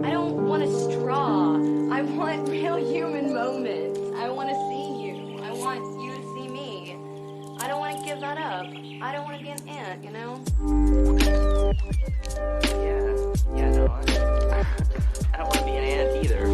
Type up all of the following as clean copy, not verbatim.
I don't want a straw. I want real human moments. I want to see you. I want you to see me. I don't want to give that up. I don't want to be an ant, you know? Yeah, no, I don't want to be an ant either.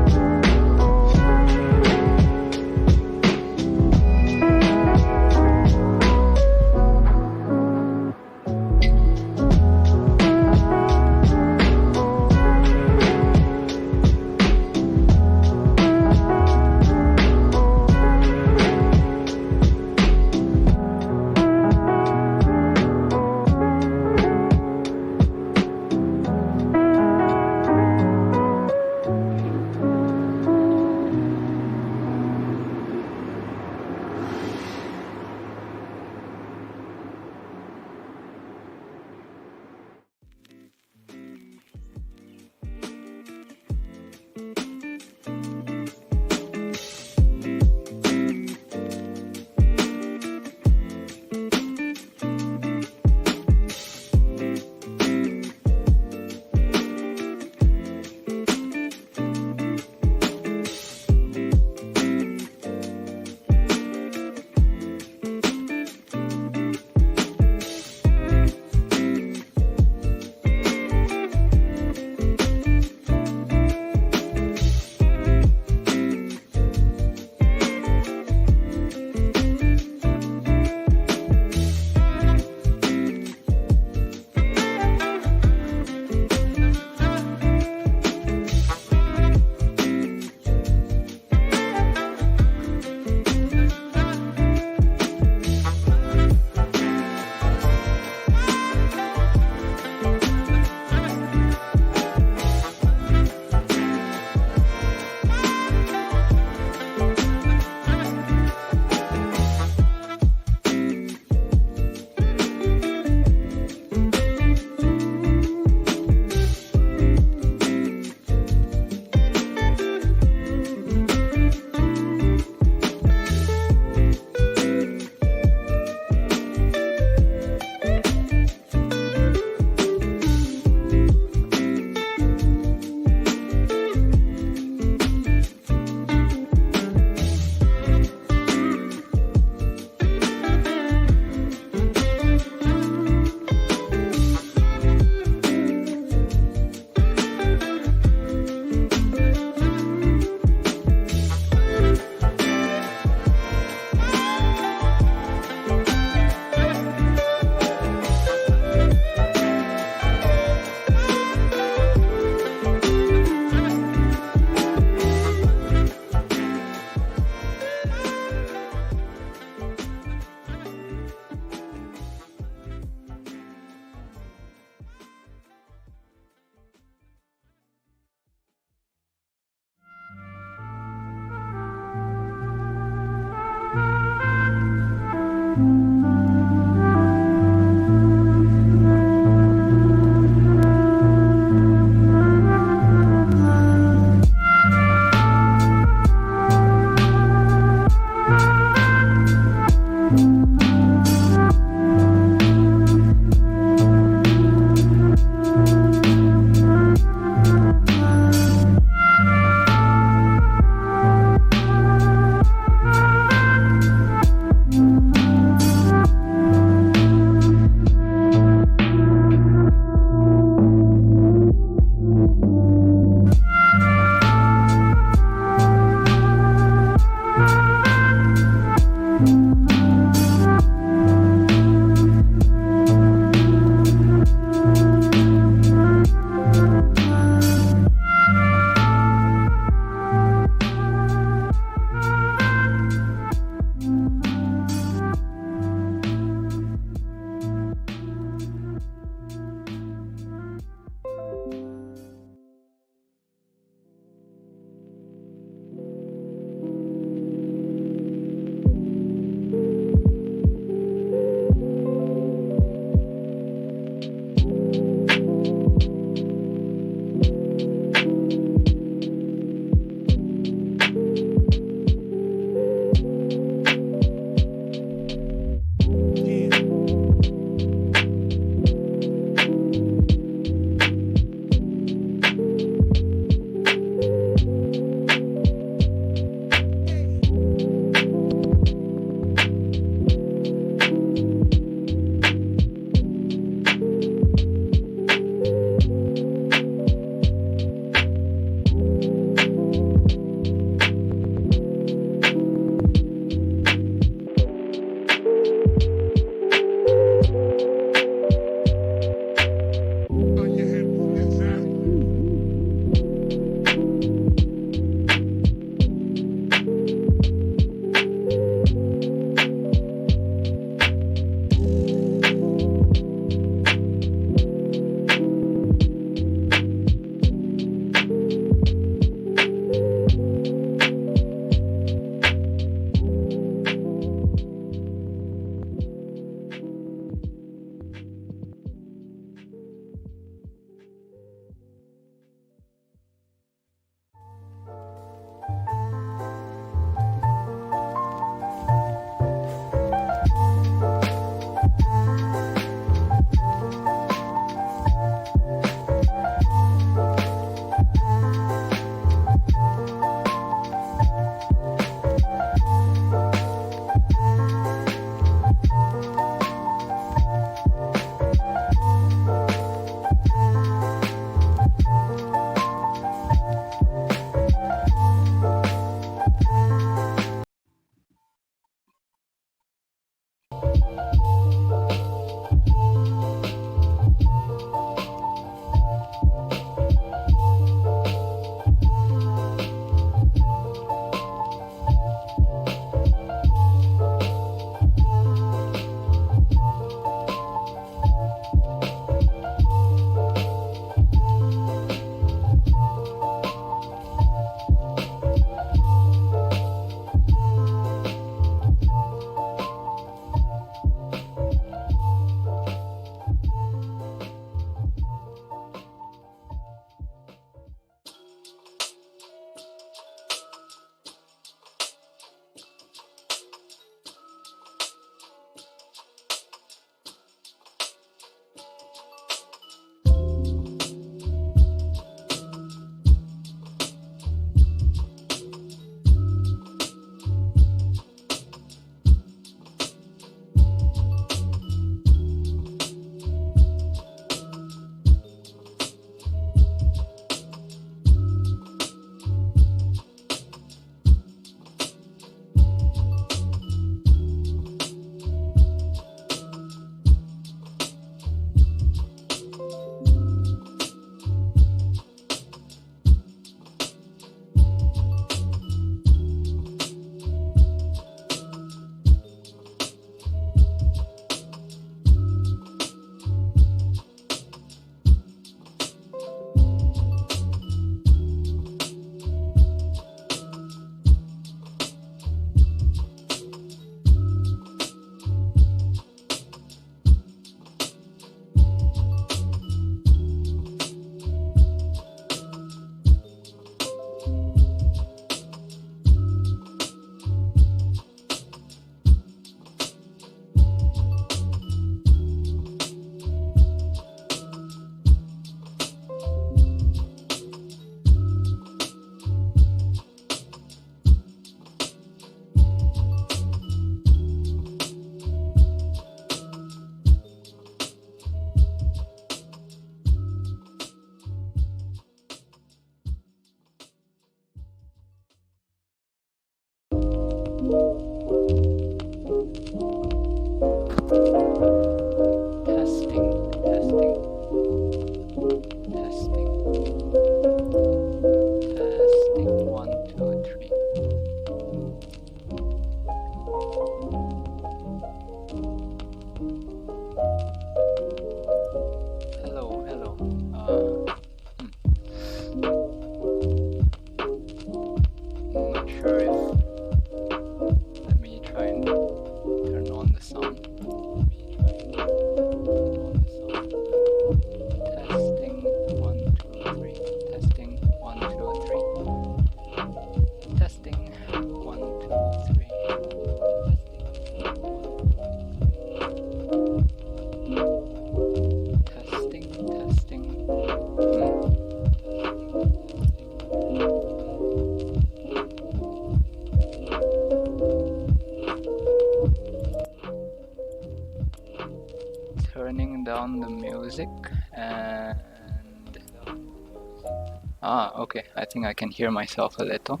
Okay. I think I can hear myself a little.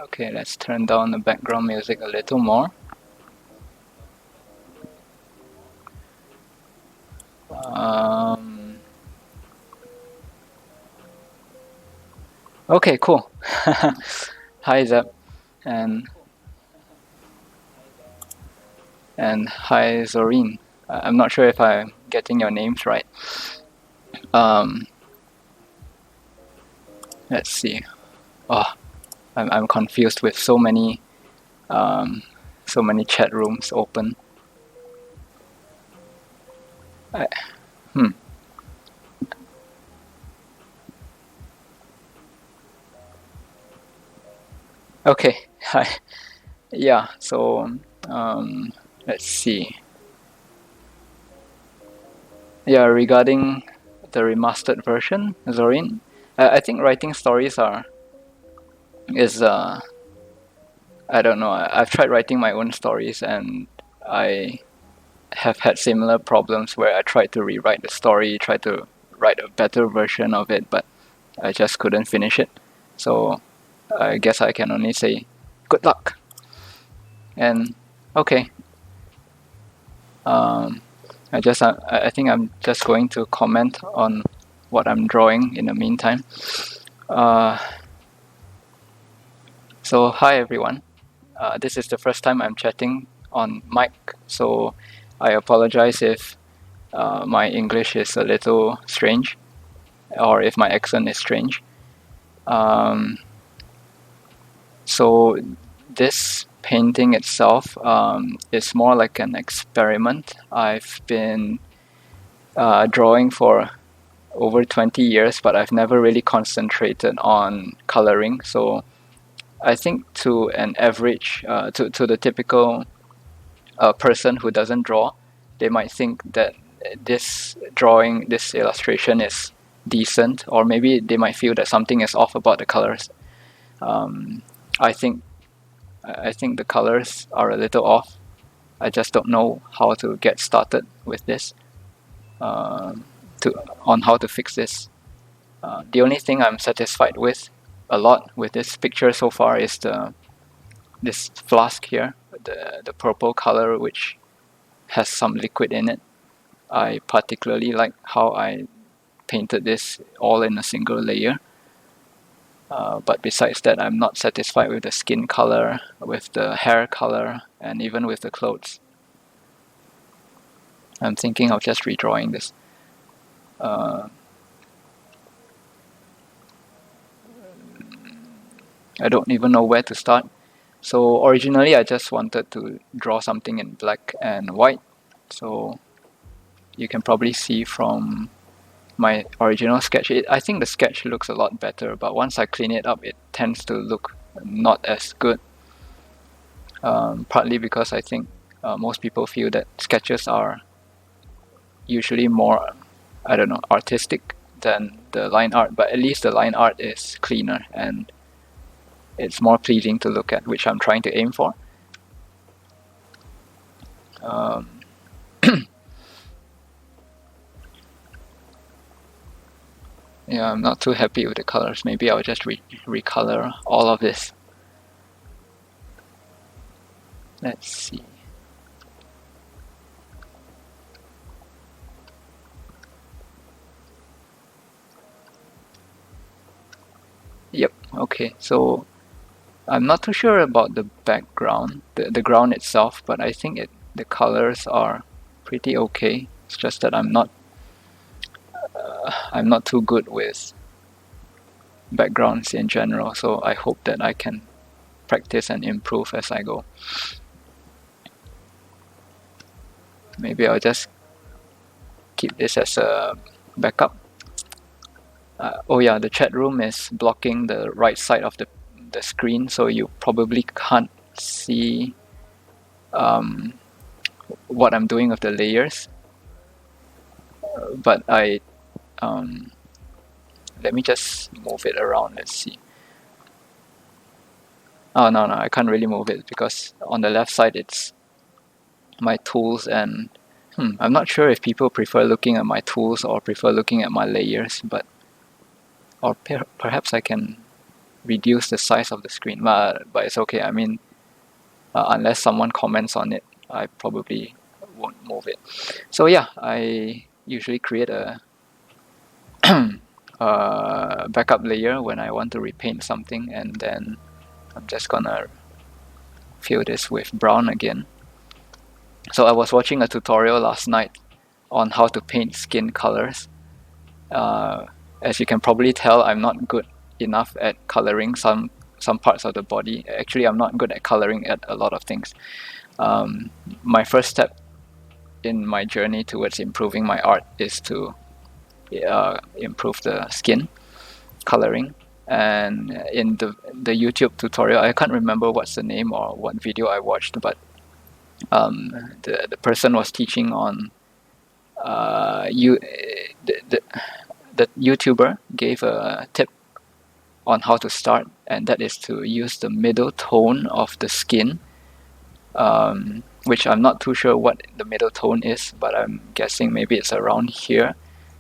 Okay, let's turn down the background music a little more. Okay, cool. Hi, Zeb, and hi, Zoreen. I'm not sure if I'm getting your names right. Let's see. Oh, I'm confused with so many chat rooms open. Okay. Hi. Yeah. So let's see. Yeah, regarding the remastered version, Zorin, I think writing stories is I don't know. I've tried writing my own stories, and I have had similar problems where I tried to rewrite the story, tried to write a better version of it, but I just couldn't finish it. So I guess I can only say good luck. And okay, I think I'm just going to comment on what I'm drawing in the meantime. So hi everyone. This is the first time I'm chatting on mic, so I apologize if my English is a little strange, or if my accent is strange. So this painting itself is more like an experiment. I've been drawing for over 20 years, but I've never really concentrated on coloring. So I think to an average, to the typical person who doesn't draw, they might think that this illustration is decent, or maybe they might feel that something is off about the colors. I think the colors are a little off. I just don't know how to get started with this, on how to fix this. The only thing I'm satisfied with a lot with this picture so far is this flask here, the purple color, which has some liquid in it. I particularly like how I painted this all in a single layer. But besides that, I'm not satisfied with the skin color, with the hair color, and even with the clothes. I'm thinking of just redrawing this. I don't even know where to start. So originally I just wanted to draw something in black and white. So you can probably see from my original sketch, I think the sketch looks a lot better, but once I clean it up, it tends to look not as good. Partly because I think most people feel that sketches are usually more, I don't know, artistic than the line art, but at least the line art is cleaner and it's more pleasing to look at, which I'm trying to aim for. Yeah, I'm not too happy with the colors. Maybe I'll just recolor all of this. Let's see. Yep, okay, so I'm not too sure about the background, the ground itself, but I think the colors are pretty okay. It's just that I'm not too good with backgrounds in general, so I hope that I can practice and improve as I go. Maybe I'll just keep this as a backup. Oh yeah, the chat room is blocking the right side of the screen, so you probably can't see what I'm doing with the layers. But let me just move it around. Let's see. Oh no, I can't really move it because on the left side it's my tools and I'm not sure if people prefer looking at my tools or prefer looking at my layers, but or perhaps I can reduce the size of the screen, but it's okay. I mean, unless someone comments on it, I probably won't move it. So yeah, I usually create a backup layer when I want to repaint something, and then I'm just gonna fill this with brown again. So I was watching a tutorial last night on how to paint skin colors. As you can probably tell, I'm not good enough at coloring some parts of the body. Actually, I'm not good at coloring at a lot of things. My first step in my journey towards improving my art is to improve the skin coloring. And in the YouTube tutorial, I can't remember what's the name or what video I watched, but the person was teaching on the YouTuber gave a tip on how to start, and that is to use the middle tone of the skin, which I'm not too sure what the middle tone is, but I'm guessing maybe it's around here.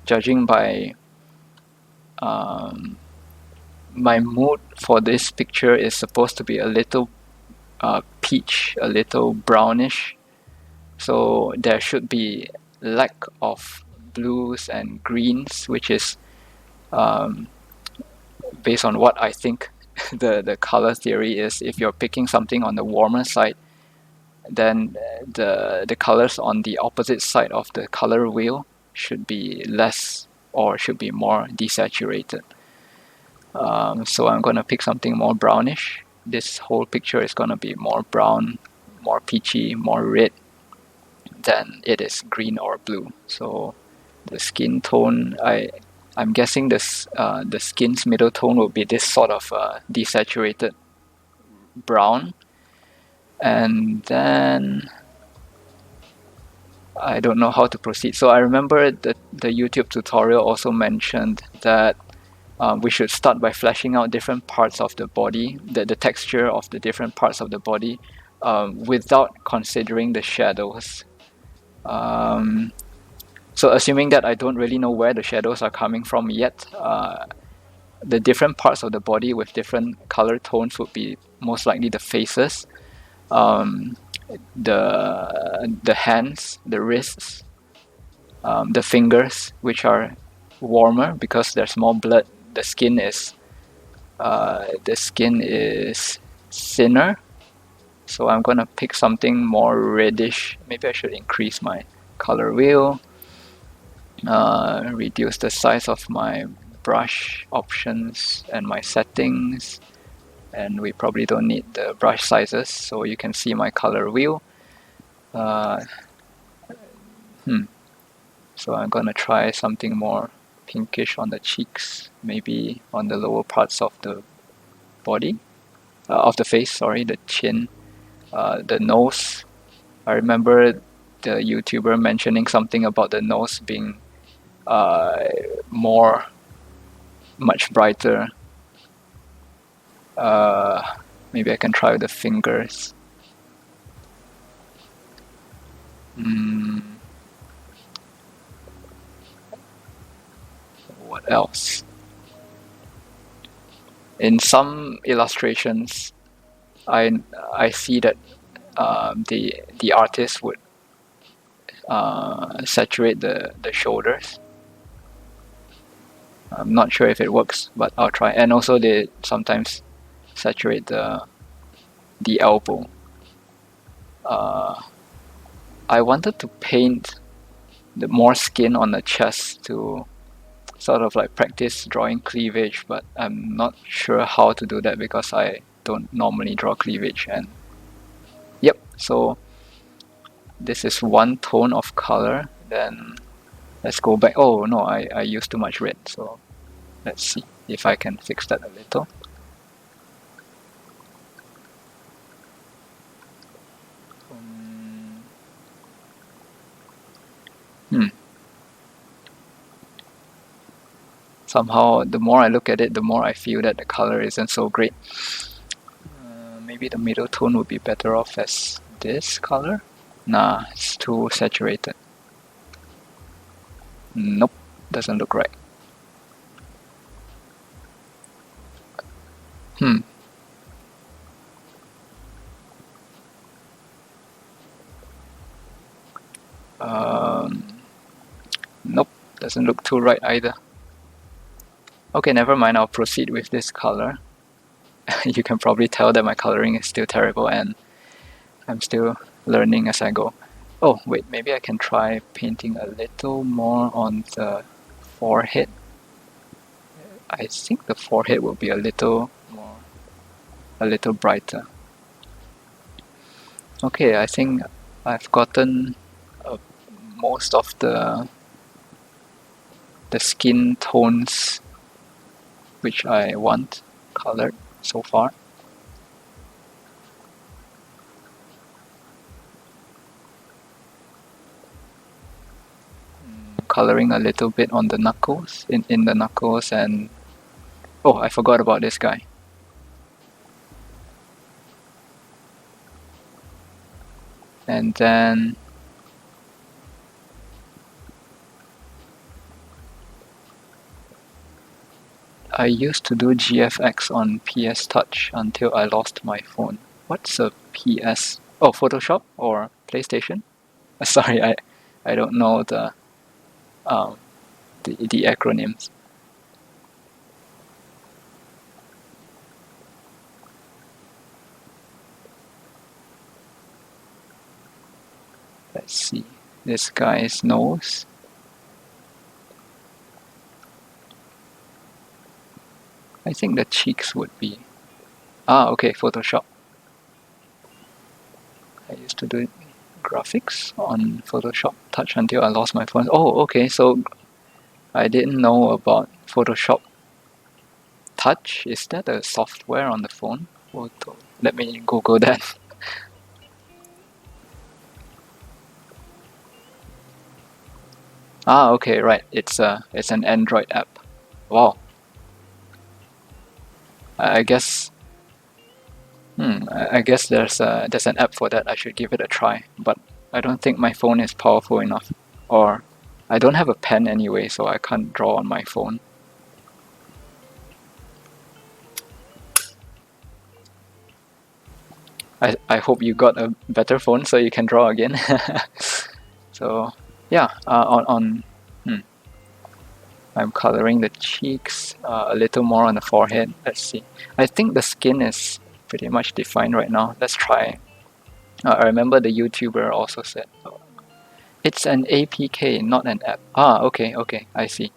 Judging by my mood for this picture is supposed to be a little peach, a little brownish, so there should be lack of blues and greens, which is based on what I think the color theory is. If you're picking something on the warmer side, then the colors on the opposite side of the color wheel should be less or should be more desaturated. So I'm gonna pick something more brownish. This whole picture is gonna be more brown, more peachy, more red than it is green or blue. So the skin tone, I'm guessing this the skin's middle tone will be this sort of desaturated brown, and then I don't know how to proceed. So I remember that the YouTube tutorial also mentioned that we should start by fleshing out different parts of the body, the texture of the different parts of the body, without considering the shadows. So assuming that I don't really know where the shadows are coming from yet, the different parts of the body with different color tones would be most likely the faces, the hands, the wrists, the fingers, which are warmer because there's more blood. The skin is thinner, so I'm gonna pick something more reddish. Maybe I should increase my color wheel, reduce the size of my brush options and my settings, and we probably don't need the brush sizes, so you can see my color wheel. So I'm gonna try something more pinkish on the cheeks, maybe on the lower parts of the body, of the face, sorry, the chin, the nose. I remember the YouTuber mentioning something about the nose being much brighter. Maybe I can try with the fingers. What else? In some illustrations, I see that the artist would saturate the shoulders. I'm not sure if it works, but I'll try. And also they sometimes saturate the elbow. I wanted to paint the more skin on the chest to sort of like practice drawing cleavage, but I'm not sure how to do that because I don't normally draw cleavage. And yep, so this is one tone of color. Then let's go back. Oh no, I used too much red, so let's see if I can fix that a little. Somehow, the more I look at it, the more I feel that the color isn't so great. Maybe the middle tone would be better off as this color. Nah, it's too saturated. Nope, doesn't look right. Hmm. Nope, doesn't look too right either. Okay, never mind, I'll proceed with this color. You can probably tell that my coloring is still terrible and I'm still learning as I go. Oh, wait, maybe I can try painting a little more on the forehead. I think the forehead will be a little brighter. Okay, I think I've gotten most of the skin tones which I want colored so far. Coloring a little bit on the knuckles, in the knuckles, and oh, I forgot about this guy. And then I used to do GFX on PS Touch until I lost my phone. What's a PS? Oh, Photoshop or PlayStation? Sorry, I don't know the acronyms. Let's see. This guy's nose. I think the cheeks would be. Okay, Photoshop. I used to do graphics on Photoshop Touch until I lost my phone. Oh, okay, so I didn't know about Photoshop Touch. Is that a software on the phone? Photo. Let me Google that. Okay, right. It's an Android app. Wow. I guess. I guess there's an app for that. I should give it a try. But I don't think my phone is powerful enough, or I don't have a pen anyway, so I can't draw on my phone. I hope you got a better phone so you can draw again. So yeah, I'm coloring the cheeks a little more on the forehead. Let's see. I think the skin is pretty much defined right now. Let's try. I remember the YouTuber also said it's an APK, not an app. Okay, I see.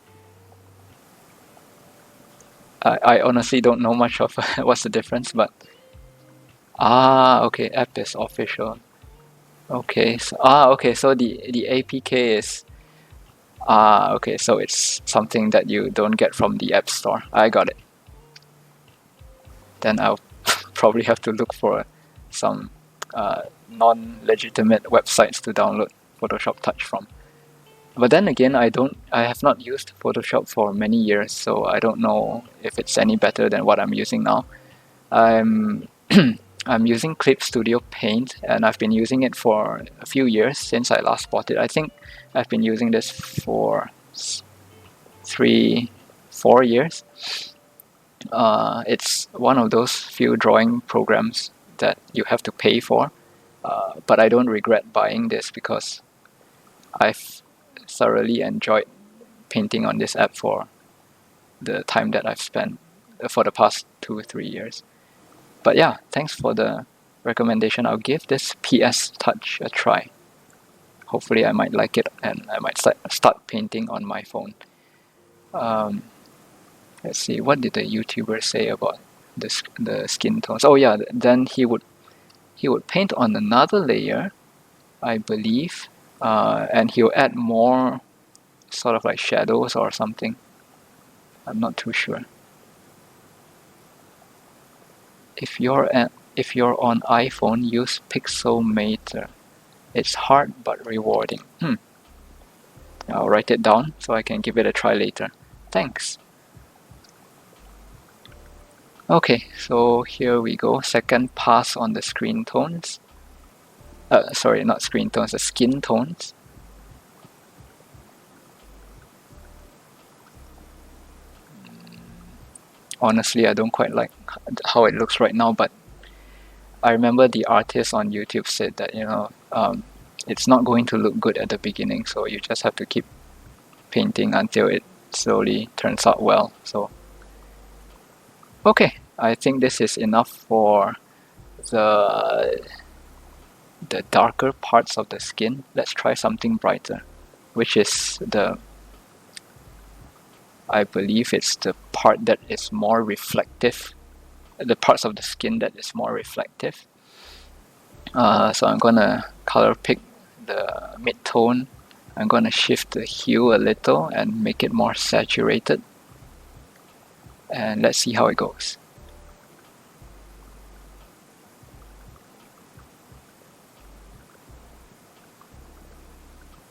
I honestly don't know much of what's the difference, but okay, app is official. Okay, so the APK is okay, so it's something that you don't get from the App Store. I got it. Then I'll probably have to look for some non-legitimate websites to download Photoshop Touch from. But then again, I have not used Photoshop for many years, so I don't know if it's any better than what I'm using now. I'm I'm using Clip Studio Paint, and I've been using it for a few years since I last bought it. I think I've been using this for 3-4 years. It's one of those few drawing programs that you have to pay for, but I don't regret buying this because I've thoroughly enjoyed painting on this app for the time that I've spent for the past 2-3 years. But yeah, thanks for the recommendation. I'll give this PS Touch a try. Hopefully I might like it and I might start painting on my phone. Let's see, what did the YouTuber say about the skin tones? Oh yeah, then he would paint on another layer, I believe, and he'll add more sort of like shadows or something. I'm not too sure. If you're on iPhone, use Pixelmator. It's hard but rewarding. I'll write it down so I can give it a try later. Thanks. Okay, so here we go. Second pass on the screen tones. Sorry, not screen tones, the skin tones. honestly, I don't quite like how it looks right now, but I remember the artist on YouTube said that, it's not going to look good at the beginning, so you just have to keep painting until it slowly turns out well. So, okay, I think this is enough for the darker parts of the skin. Let's try something brighter, which is I believe it's the part that is more reflective, the parts of the skin that is more reflective. So I'm gonna color pick the mid-tone. I'm gonna shift the hue a little and make it more saturated. And let's see how it goes.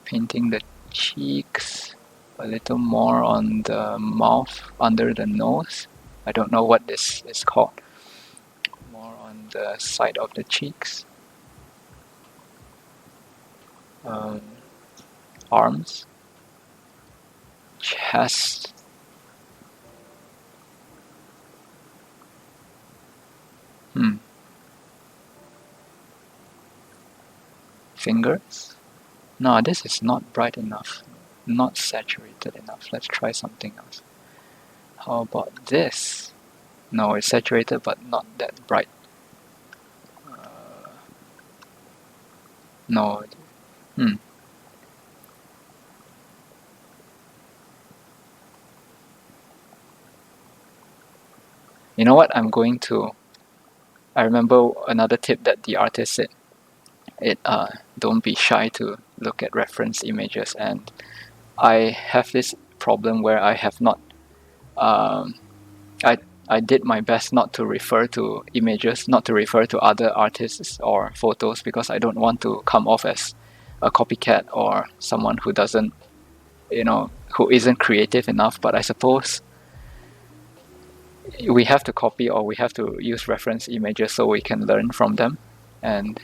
Painting the cheeks, a little more on the mouth, under the nose. I don't know what this is called. More on the side of the cheeks. Arms, chest, fingers. No, this is not bright enough, not saturated enough. Let's try something else. How about this? No, it's saturated but not that bright. No. You know what? I remember another tip that the artist said. Don't be shy to look at reference images, and I have this problem where I have not. I did my best not to refer to images, not to refer to other artists or photos, because I don't want to come off as a copycat or someone who doesn't, who isn't creative enough. But I suppose we have to copy, or we have to use reference images so we can learn from them. And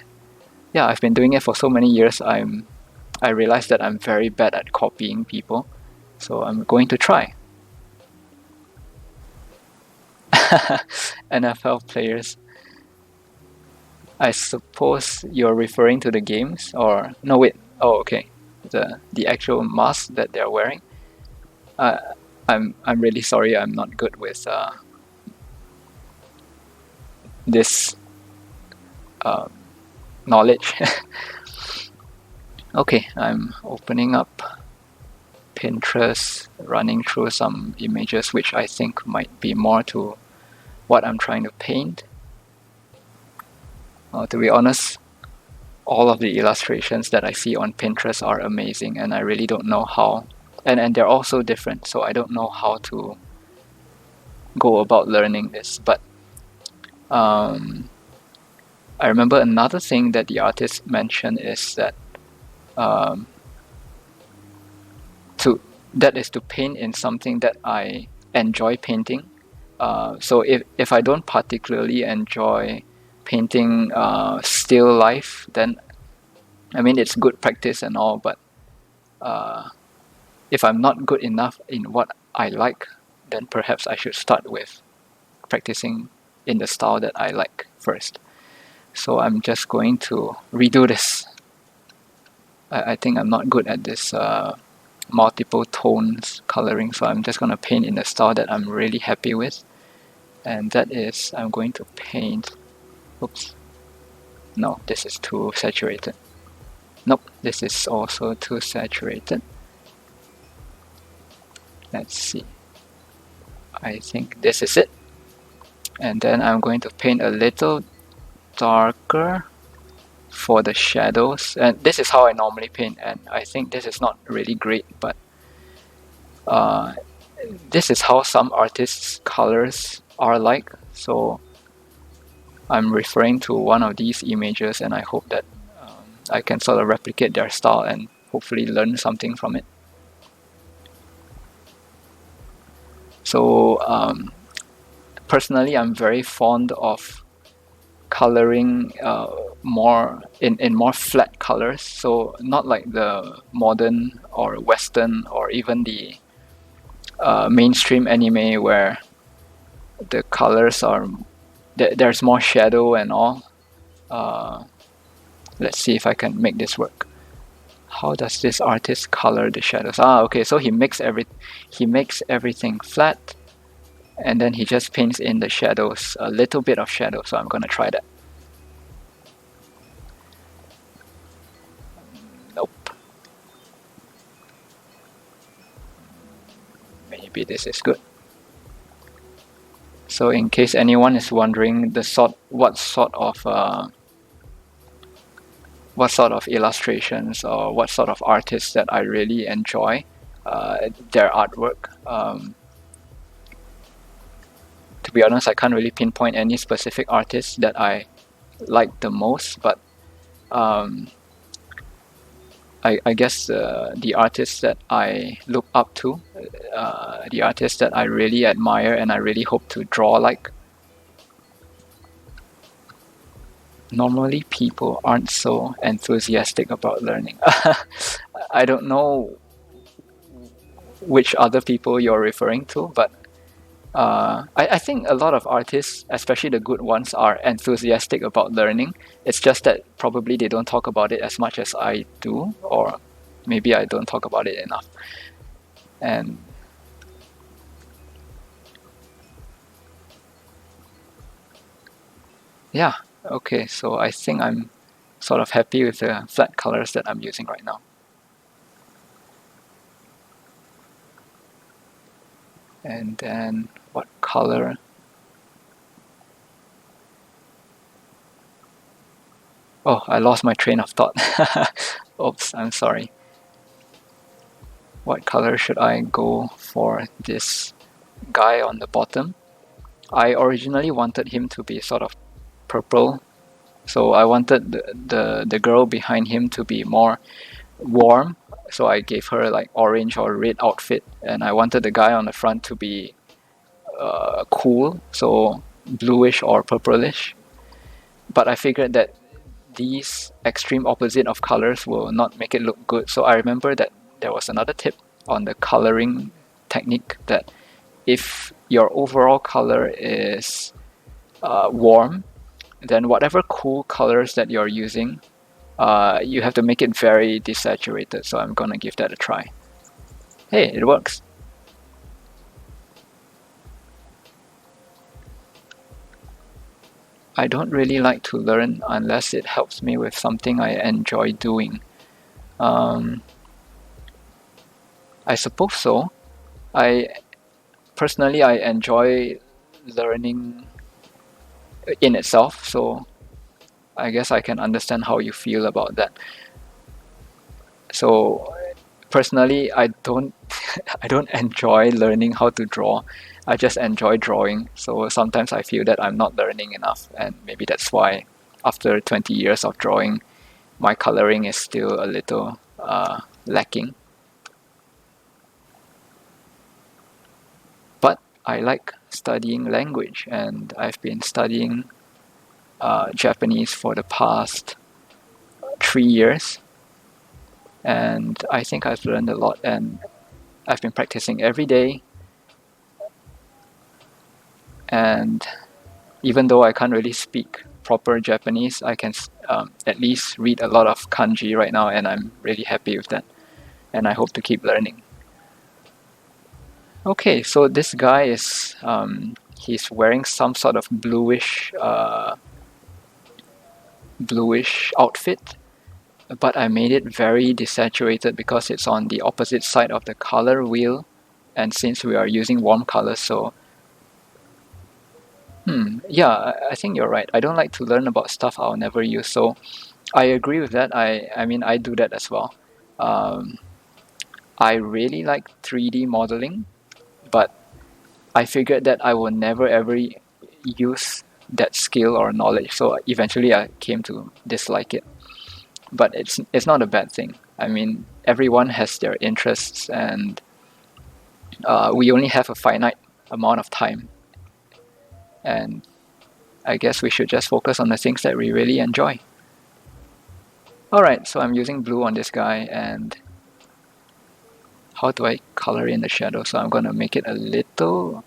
yeah, I've been doing it for so many years. I realized that I'm very bad at copying people, so I'm going to try. NFL players. I suppose you're referring to the games, or no? Wait. Oh, okay. The actual mask that they're wearing. I'm really sorry. I'm not good with this knowledge. Okay, I'm opening up Pinterest, running through some images which I think might be more to what I'm trying to paint. To be honest, all of the illustrations that I see on Pinterest are amazing, and I really don't know how, and they're all so different, so I don't know how to go about learning this. But I remember another thing that the artist mentioned is that to paint in something that I enjoy painting. So if I don't particularly enjoy painting still life, then I mean it's good practice and all, but if I'm not good enough in what I like, then perhaps I should start with practicing in the style that I like first. So I'm just going to redo this. I think I'm not good at this multiple tones coloring, so I'm just going to paint in the style that I'm really happy with, and that is I'm going to paint. Oops, no, this is too saturated. Nope, this is also too saturated. Let's see, I think this is it, and then I'm going to paint a little darker for the shadows, and this is how I normally paint, and I think this is not really great, but this is how some artists' colors are like, so I'm referring to one of these images, and I hope that I can sort of replicate their style and hopefully learn something from it. So personally, I'm very fond of coloring more in more flat colors, so not like the modern or Western or even the mainstream anime where the colors are, there's more shadow and all. Let's see if I can make this work. How does this artist color the shadows? Okay, so he makes everything flat, and then he just paints in the shadows, a little bit of shadow. So I'm gonna try that. Nope. Maybe this is good. So in case anyone is wondering what sort of illustrations or what sort of artists that I really enjoy their artwork. To be honest, I can't really pinpoint any specific artist that I like the most, but I guess the artists that I look up to, the artists that I really admire and I really hope to draw like. Normally people aren't so enthusiastic about learning. I don't know which other people you're referring to, but I think a lot of artists, especially the good ones, are enthusiastic about learning. It's just that probably they don't talk about it as much as I do, or maybe I don't talk about it enough. And yeah, okay, so I think I'm sort of happy with the flat colors that I'm using right now. And then what color? Oh, I lost my train of thought. Oops, I'm sorry. What color should I go for this guy on the bottom? I originally wanted him to be sort of purple. So I wanted the girl behind him to be more warm. So I gave her like orange or red outfit. And I wanted the guy on the front to be cool, so bluish or purplish. But I figured that these extreme opposite of colors will not make it look good. So I remember that there was another tip on the coloring technique, that if your overall color is warm, then whatever cool colors that you're using, you have to make it very desaturated. So I'm gonna give that a try. Hey, it works. I don't really like to learn unless it helps me with something I enjoy doing. I suppose so. Personally, I enjoy learning in itself, so I guess I can understand how you feel about that. So personally, I don't I don't enjoy learning how to draw. I just enjoy drawing. So sometimes I feel that I'm not learning enough, and maybe that's why after 20 years of drawing, my coloring is still a little lacking. But I like studying language, and I've been studying Japanese for the past 3 years. And I think I've learned a lot, and I've been practicing every day. And even though I can't really speak proper Japanese, I can at least read a lot of kanji right now, and I'm really happy with that. And I hope to keep learning. Okay, so this guy is he's wearing some sort of bluish outfit, but I made it very desaturated because it's on the opposite side of the color wheel, and since we are using warm colors, so yeah, I think you're right. I don't like to learn about stuff I'll never use, so I agree with that. I mean, I do that as well. I really like 3D modeling, but I figured that I will never ever use that skill or knowledge, so eventually I came to dislike it. But it's not a bad thing. I mean, everyone has their interests, and we only have a finite amount of time. And I guess we should just focus on the things that we really enjoy. Alright, so I'm using blue on this guy, and how do I color in the shadow? So I'm going to make it a little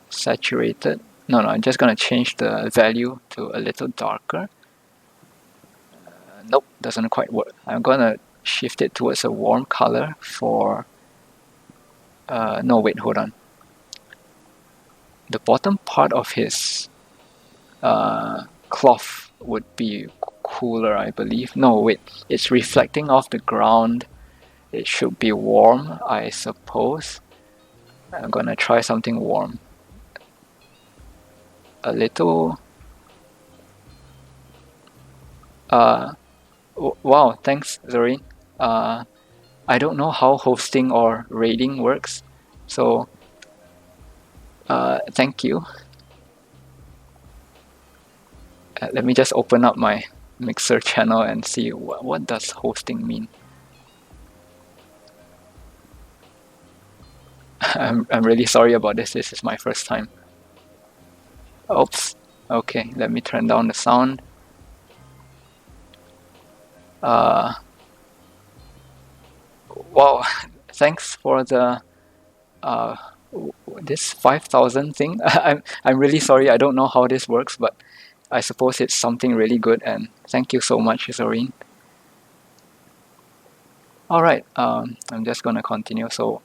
saturated, No, I'm just gonna change the value to a little darker. Nope, doesn't quite work. I'm gonna shift it towards a warm color for... no, wait, hold on. The bottom part of his cloth would be cooler, I believe. No, wait, it's reflecting off the ground. It should be warm, I suppose. I'm gonna try something warm. A little... wow, thanks, Zoreen. I don't know how hosting or raiding works, so thank you. Let me just open up my Mixer channel and see what does hosting mean. I'm really sorry about this. This is my first time. Oops. Okay, let me turn down the sound. Wow, thanks for the this 5,000 thing. I'm really sorry. I don't know how this works, but I suppose it's something really good. And thank you so much, Zoreen. All right. I'm just gonna continue. So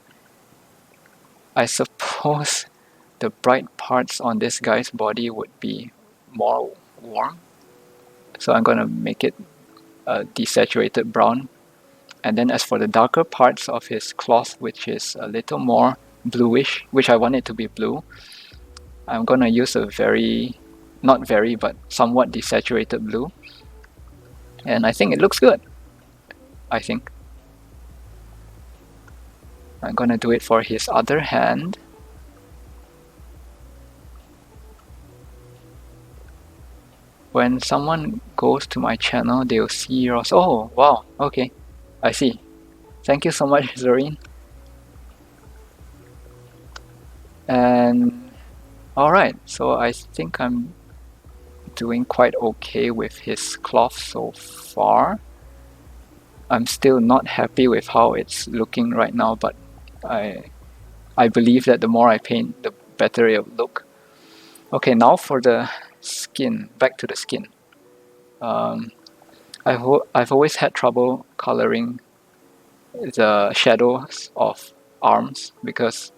I suppose the bright parts on this guy's body would be more warm. So I'm gonna make it a desaturated brown. And then as for the darker parts of his cloth, which is a little more bluish, which I want it to be blue, I'm gonna use a very, not very, but somewhat desaturated blue. And I think it looks good. I think. I'm gonna do it for his other hand. When someone goes to my channel, they'll see yours. Oh, wow, okay, I see. Thank you so much, Zoreen. And alright, so I think I'm doing quite okay with his cloth so far. I'm still not happy with how it's looking right now, but I believe that the more I paint, the better it'll look. Okay, now for the skin. Back to the skin. I've always had trouble coloring the shadows of arms because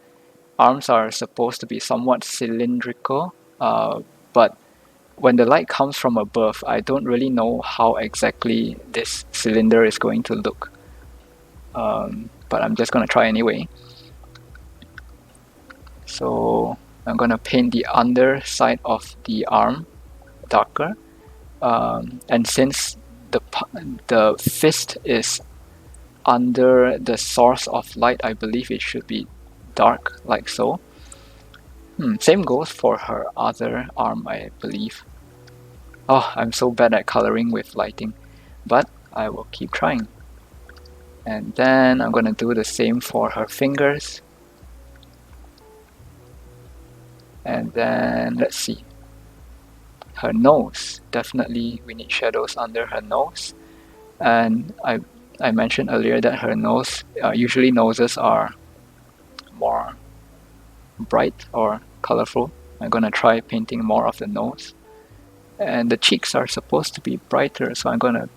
arms are supposed to be somewhat cylindrical, but when the light comes from above, I don't really know how exactly this cylinder is going to look. But I'm just going to try anyway. So I'm going to paint the underside of the arm darker. And since the fist is under the source of light, I believe it should be dark, like so. Same goes for her other arm, I believe. Oh, I'm so bad at coloring with lighting, but I will keep trying. And then I'm gonna do the same for her fingers. And then let's see. Her nose, definitely we need shadows under her nose. And I mentioned earlier that her nose, usually noses are more bright or colorful. I'm gonna try painting more of the nose. And the cheeks are supposed to be brighter, so I'm gonna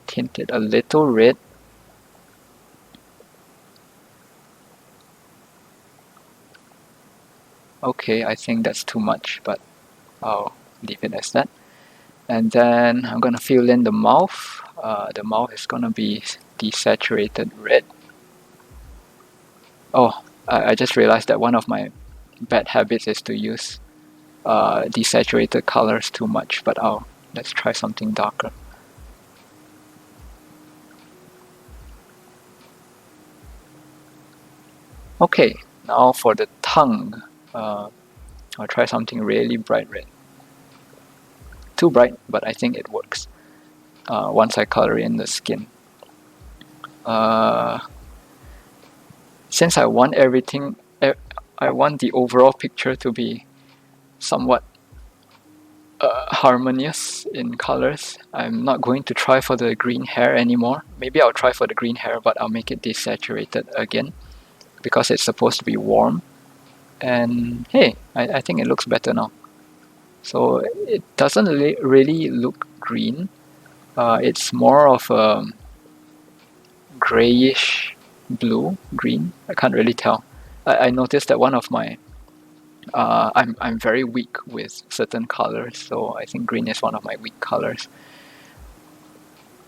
tint it a little red. Okay, I think that's too much, but I'll leave it as that. And then I'm gonna fill in the mouth. The mouth is gonna be desaturated red. Oh, I just realized that one of my bad habits is to use desaturated colors too much, but let's try something darker. Okay, now for the tongue. I'll try something really bright red. Too bright, but I think it works once I color in the skin. Since I want everything, I want the overall picture to be somewhat harmonious in colors. I'm not going to try for the green hair anymore. Maybe I'll try for the green hair, but I'll make it desaturated again because it's supposed to be warm. And hey, I think it looks better now. So it doesn't really look green. It's more of a grayish blue, green. I can't really tell. I noticed that one of my I'm very weak with certain colors, so I think green is one of my weak colors.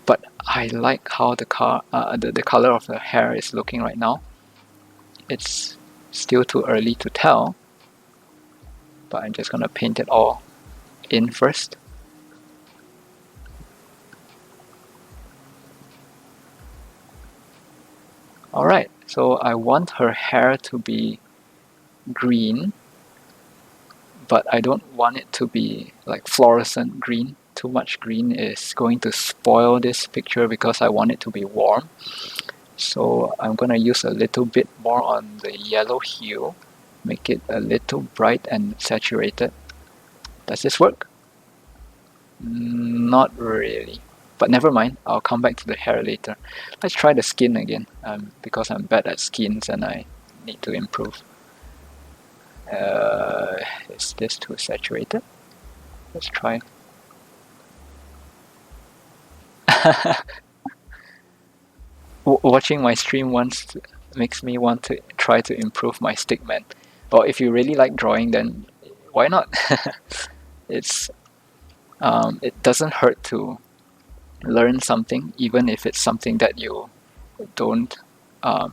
But I like how the color of the hair is looking right now. It's still too early to tell, but I'm just gonna paint it all in first. Alright, so I want her hair to be green, but I don't want it to be like fluorescent green. Too much green is going to spoil this picture because I want it to be warm. So I'm gonna use a little bit more on the yellow hue, make it a little bright and saturated. Does this work? Not really, but never mind, I'll come back to the hair later. Let's try the skin again, because I'm bad at skins and I need to improve. Is this too saturated? Let's try. Watching my stream once makes me want to try to improve my stickman. Or if you really like drawing, then why not? It doesn't hurt to learn something, even if it's something that you don't.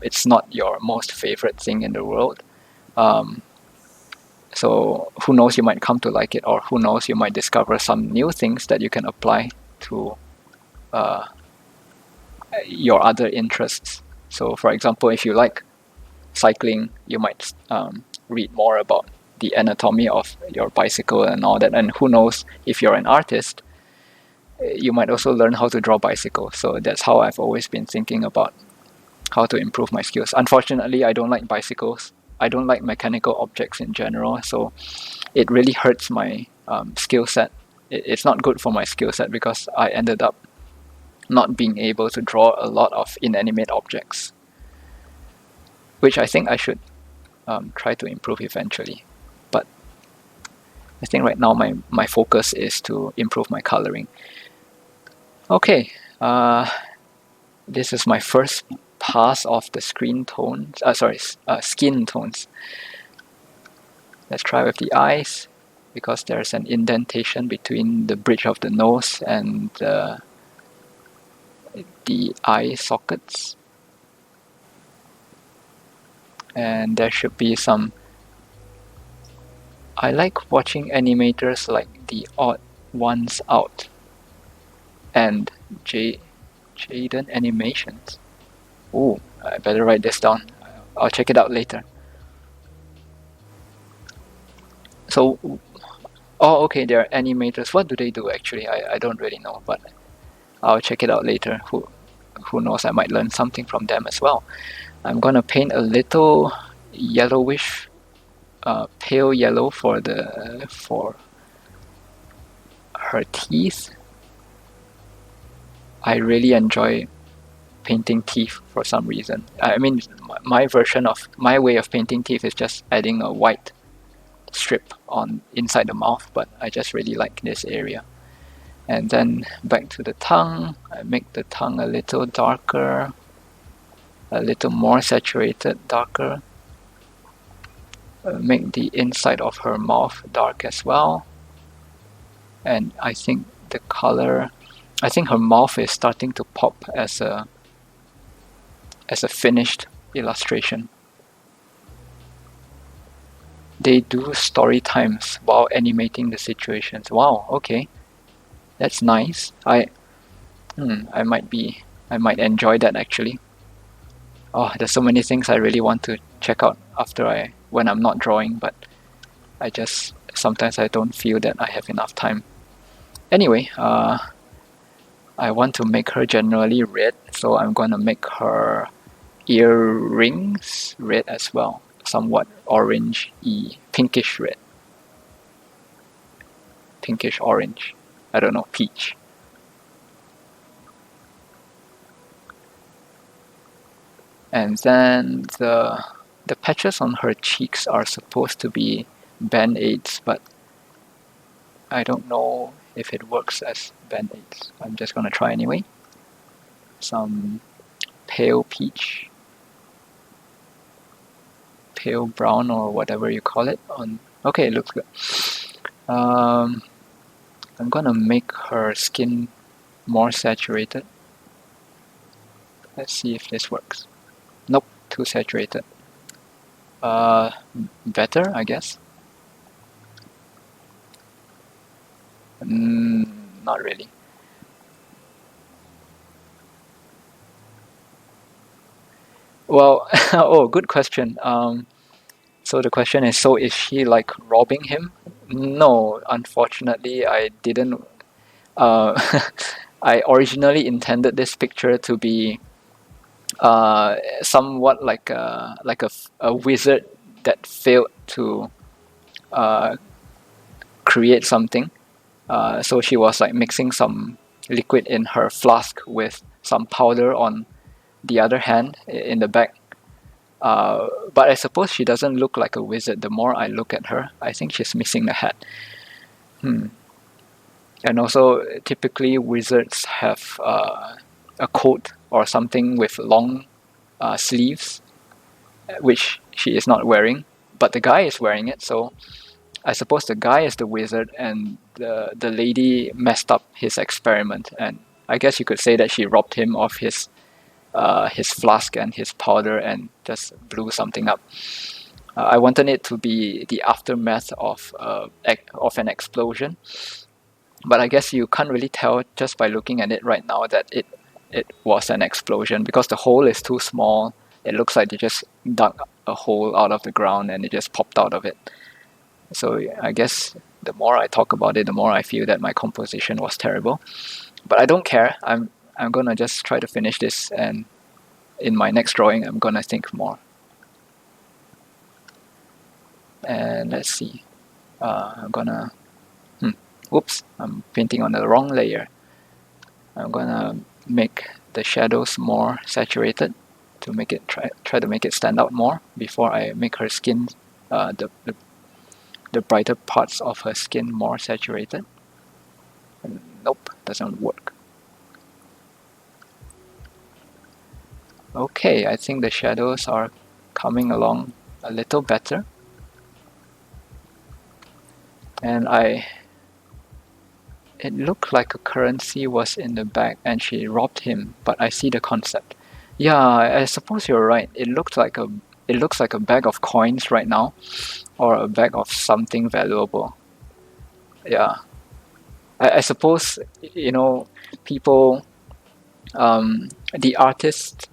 It's not your most favorite thing in the world. So who knows, you might come to like it, or who knows, you might discover some new things that you can apply to your other interests. So for example, if you like cycling, you might read more about the anatomy of your bicycle and all that. And who knows, if you're an artist, you might also learn how to draw bicycles. So that's how I've always been thinking about how to improve my skills. Unfortunately, I don't like bicycles. I don't like mechanical objects in general, so it really hurts my skill set. It's not good for my skill set because I ended up not being able to draw a lot of inanimate objects, which I think I should try to improve eventually. But I think right now my focus is to improve my coloring. Okay, this is my first pass of the skin tones. Let's try with the eyes, because there's an indentation between the bridge of the nose and the eye sockets. And there should be some. I like watching animators like the Odd Ones Out and Jaden Animations. Ooh, I better write this down. I'll check it out later. So, oh, okay, they're animators. What do they do actually? I don't really know, but I'll check it out later. Who knows? I might learn something from them as well. I'm gonna paint a little yellowish, pale yellow for her teeth. I really enjoy painting teeth for some reason. I mean, my way of painting teeth is just adding a white strip on inside the mouth, but I just really like this area. And then back to the tongue, I make the tongue a little darker, a little more saturated, darker. Make the inside of her mouth dark as well. And I think the color, I think her mouth is starting to pop as a finished illustration. They do story times while animating the situations. Wow, okay. That's nice. I might enjoy that actually. Oh, there's so many things I really want to check out when I'm not drawing, but sometimes I don't feel that I have enough time. Anyway, I want to make her generally red, so I'm gonna make her earrings red as well, somewhat orange-y, pinkish red, pinkish orange. I don't know, peach. And then the patches on her cheeks are supposed to be band-aids, but I don't know if it works as band-aids. I'm just gonna try anyway. Some pale peach, pale brown, or whatever you call it. Okay, it looks good. I'm gonna make her skin more saturated. Let's see if this works. Nope, too saturated. Better, I guess. Not really. Well, oh, good question. So the question is, so is she like robbing him? No, unfortunately, I didn't. Uh, I originally intended this picture to be somewhat like a wizard that failed to create something. So she was like mixing some liquid in her flask with some powder on the other hand in the back. But I suppose she doesn't look like a wizard. The more I look at her, I think she's missing the hat. And also, typically wizards have a coat or something with long sleeves, which she is not wearing. But the guy is wearing it, so I suppose the guy is the wizard, and the lady messed up his experiment. And I guess you could say that she robbed him of his flask and his powder and just blew something up. I wanted it to be the aftermath of an explosion, but I guess you can't really tell just by looking at it right now that it was an explosion because the hole is too small. It looks like they just dug a hole out of the ground and it just popped out of it. So I guess the more I talk about it, the more I feel that my composition was terrible. But I don't care. I'm gonna just try to finish this, and in my next drawing, I'm gonna think more. And let's see. I'm gonna. Whoops! I'm painting on the wrong layer. I'm gonna make the shadows more saturated to make it try to make it stand out more before I make her skin, the brighter parts of her skin more saturated. Nope, doesn't work. Okay, I think the shadows are coming along a little better. And it looked like a currency was in the bag and she robbed him, but I see the concept. Yeah, I suppose you're right. It looks like a bag of coins right now, or a bag of something valuable. Yeah. I suppose, people, the artist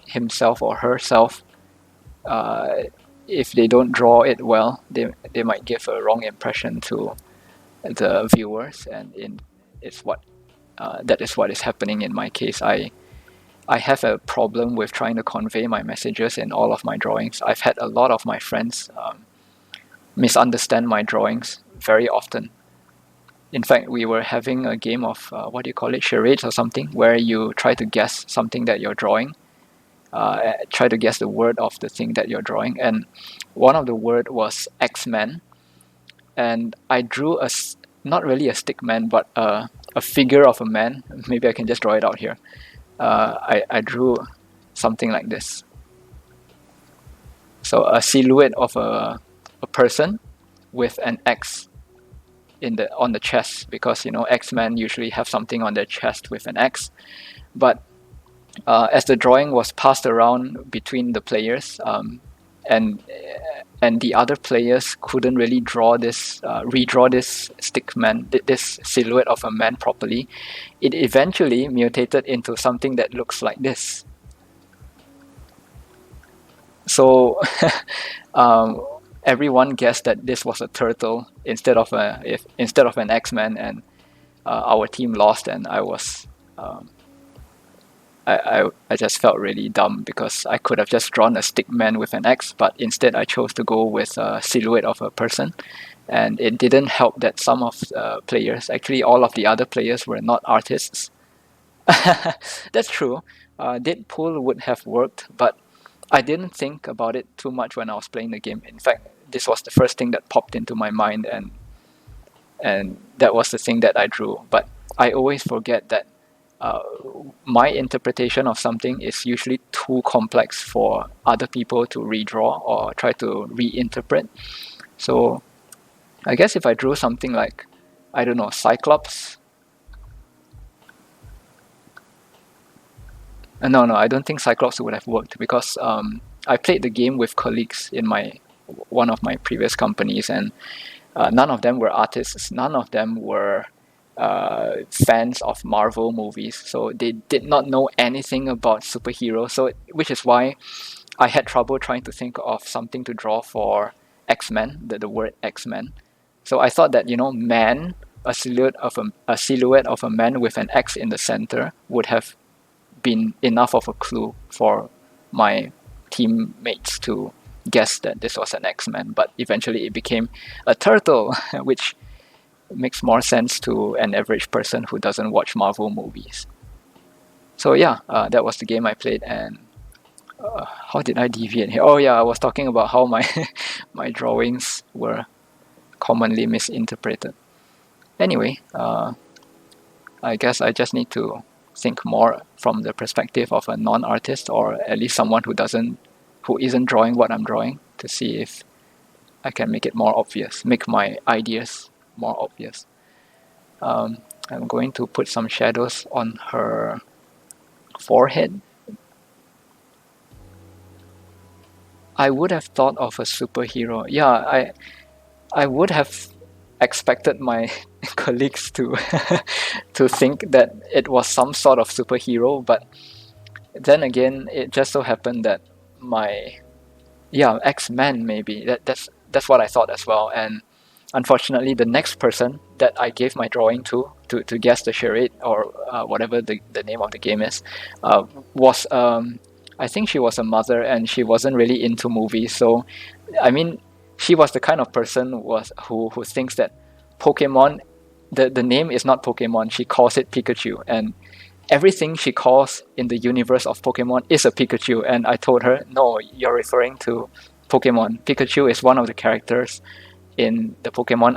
himself or herself, if they don't draw it well, they might give a wrong impression to the viewers, and that is what is happening in my case. I have a problem with trying to convey my messages in all of my drawings. I've had a lot of my friends misunderstand my drawings very often. In fact, we were having a game of what do you call it, charades or something, where you try to guess something that you're drawing. Try to guess the word of the thing that you're drawing, and one of the word was X-Men, and I drew not really a stick man, but a figure of a man. Maybe I can just draw it out here. I drew something like this. So a silhouette of a person with an X on the chest, because X-Men usually have something on their chest with an X. But as the drawing was passed around between the players, and the other players couldn't really redraw this stick man, this silhouette of a man properly, it eventually mutated into something that looks like this. So everyone guessed that this was a turtle instead of an X-Man, and our team lost, and I was. I just felt really dumb because I could have just drawn a stick man with an X, but instead I chose to go with a silhouette of a person. And it didn't help that some of the players, actually all of the other players, were not artists. That's true. Deadpool would have worked, but I didn't think about it too much when I was playing the game. In fact, this was the first thing that popped into my mind, and and that was the thing that I drew. But I always forget that my interpretation of something is usually too complex for other people to redraw or try to reinterpret. So I guess if I drew something like, I don't know, Cyclops. No, I don't think Cyclops would have worked because I played the game with colleagues in one of my previous companies, and none of them were artists. None of them were fans of Marvel movies, so they did not know anything about superheroes. So, which is why I had trouble trying to think of something to draw for X-Men, the word X-Men. So I thought that man, a silhouette of a man with an X in the center would have been enough of a clue for my teammates to guess that this was an X-Men. But eventually, it became a turtle, which makes more sense to an average person who doesn't watch Marvel movies. So yeah, that was the game I played, and how did I deviate here? Oh yeah, I was talking about how my my drawings were commonly misinterpreted. Anyway, I guess I just need to think more from the perspective of a non-artist, or at least someone who isn't drawing what I'm drawing, to see if I can make it more obvious, make my ideas more obvious. I'm going to put some shadows on her forehead. I would have thought of a superhero. Yeah, I would have expected my colleagues to to think that it was some sort of superhero, but then again, it just so happened that X-Men maybe that's what I thought as well. And unfortunately, the next person that I gave my drawing to guess the charade, or whatever the name of the game is, was I think she was a mother, and she wasn't really into movies. So, I mean, she was the kind of person who thinks that Pokemon, the name is not Pokemon. She calls it Pikachu, and everything she calls in the universe of Pokemon is a Pikachu. And I told her, no, you're referring to Pokemon. Pikachu is one of the characters in the Pokemon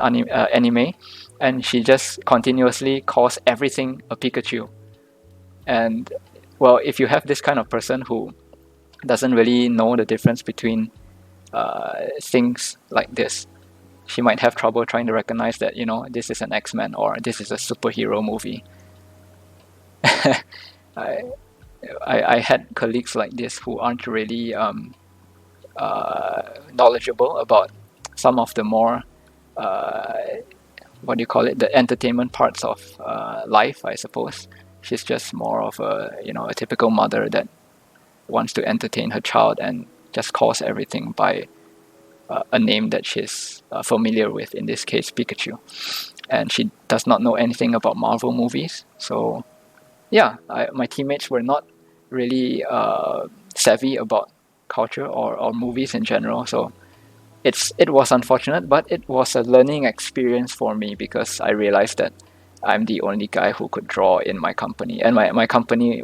anime, and she just continuously calls everything a Pikachu. And well, if you have this kind of person who doesn't really know the difference between things like this, she might have trouble trying to recognize that this is an X-Men or this is a superhero movie. I had colleagues like this who aren't really knowledgeable about some of the more what do you call it, the entertainment parts of life, I suppose. She's just more of a typical mother that wants to entertain her child and just calls everything by a name that she's familiar with, in this case Pikachu, and she does not know anything about Marvel movies. So yeah, my teammates were not really savvy about culture or movies in general. So it was unfortunate, but it was a learning experience for me, because I realized that I'm the only guy who could draw in my company, and my company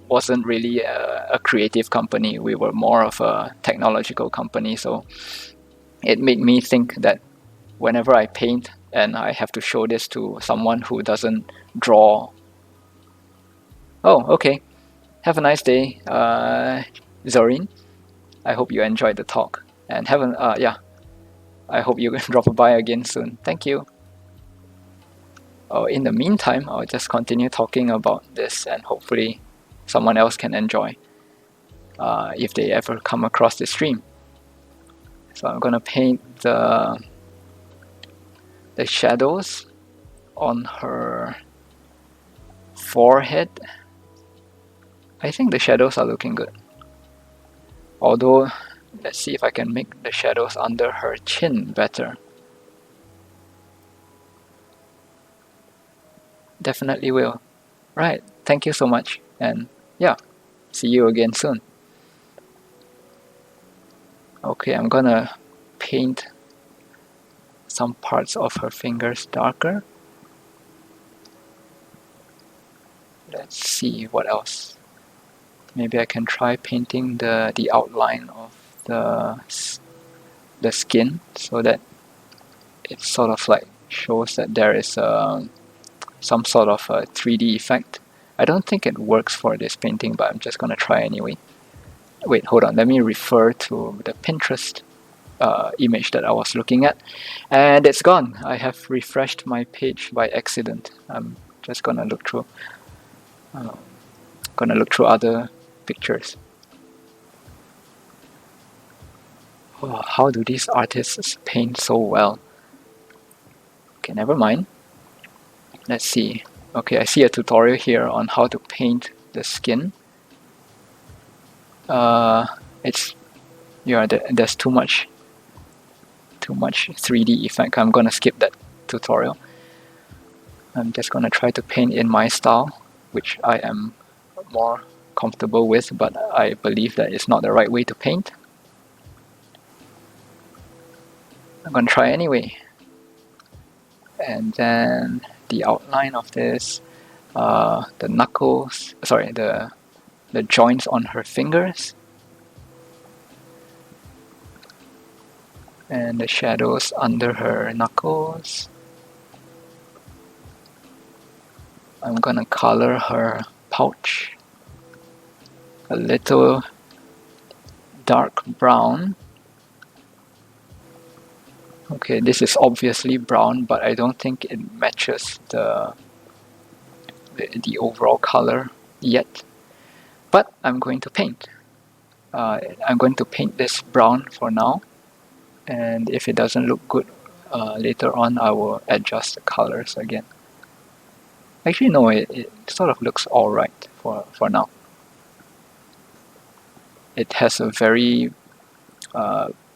wasn't really a creative company. We were more of a technological company. So it made me think that whenever I paint and I have to show this to someone who doesn't draw. Oh, okay. Have a nice day, Zorin. I hope you enjoyed the talk, and I hope you can drop by again soon. Thank you. In the meantime, I'll just continue talking about this, and hopefully someone else can enjoy if they ever come across the stream. So I'm gonna paint the shadows on her forehead. I think the shadows are looking good. Although, let's see if I can make the shadows under her chin better. Definitely will. Right, thank you so much, and yeah, see you again soon. Okay, I'm gonna paint some parts of her fingers darker. Let's see what else. Maybe I can try painting the outline of the skin, so that it's sort of like shows that there is some sort of a 3D effect. I don't think it works for this painting, but I'm just gonna try anyway. Wait, hold on, let me refer to the Pinterest image that I was looking at, and it's gone. I have refreshed my page by accident. I'm just gonna look through other pictures. Oh, how do these artists paint so well? Okay, never mind. Let's see. Okay, I see a tutorial here on how to paint the skin. There's too much 3D effect. I'm gonna skip that tutorial. I'm just gonna try to paint in my style, which I am more comfortable with, but I believe that it's not the right way to paint. I'm gonna try anyway. And then the outline of this, the knuckles, sorry, the joints on her fingers, and the shadows under her knuckles. I'm gonna color her pouch a little dark brown. Okay, this is obviously brown, but I don't think it matches the overall color yet. But I'm going to paint. I'm going to paint this brown for now, and if it doesn't look good later on, I will adjust the colors again. Actually, no, it sort of looks alright for now. It has a very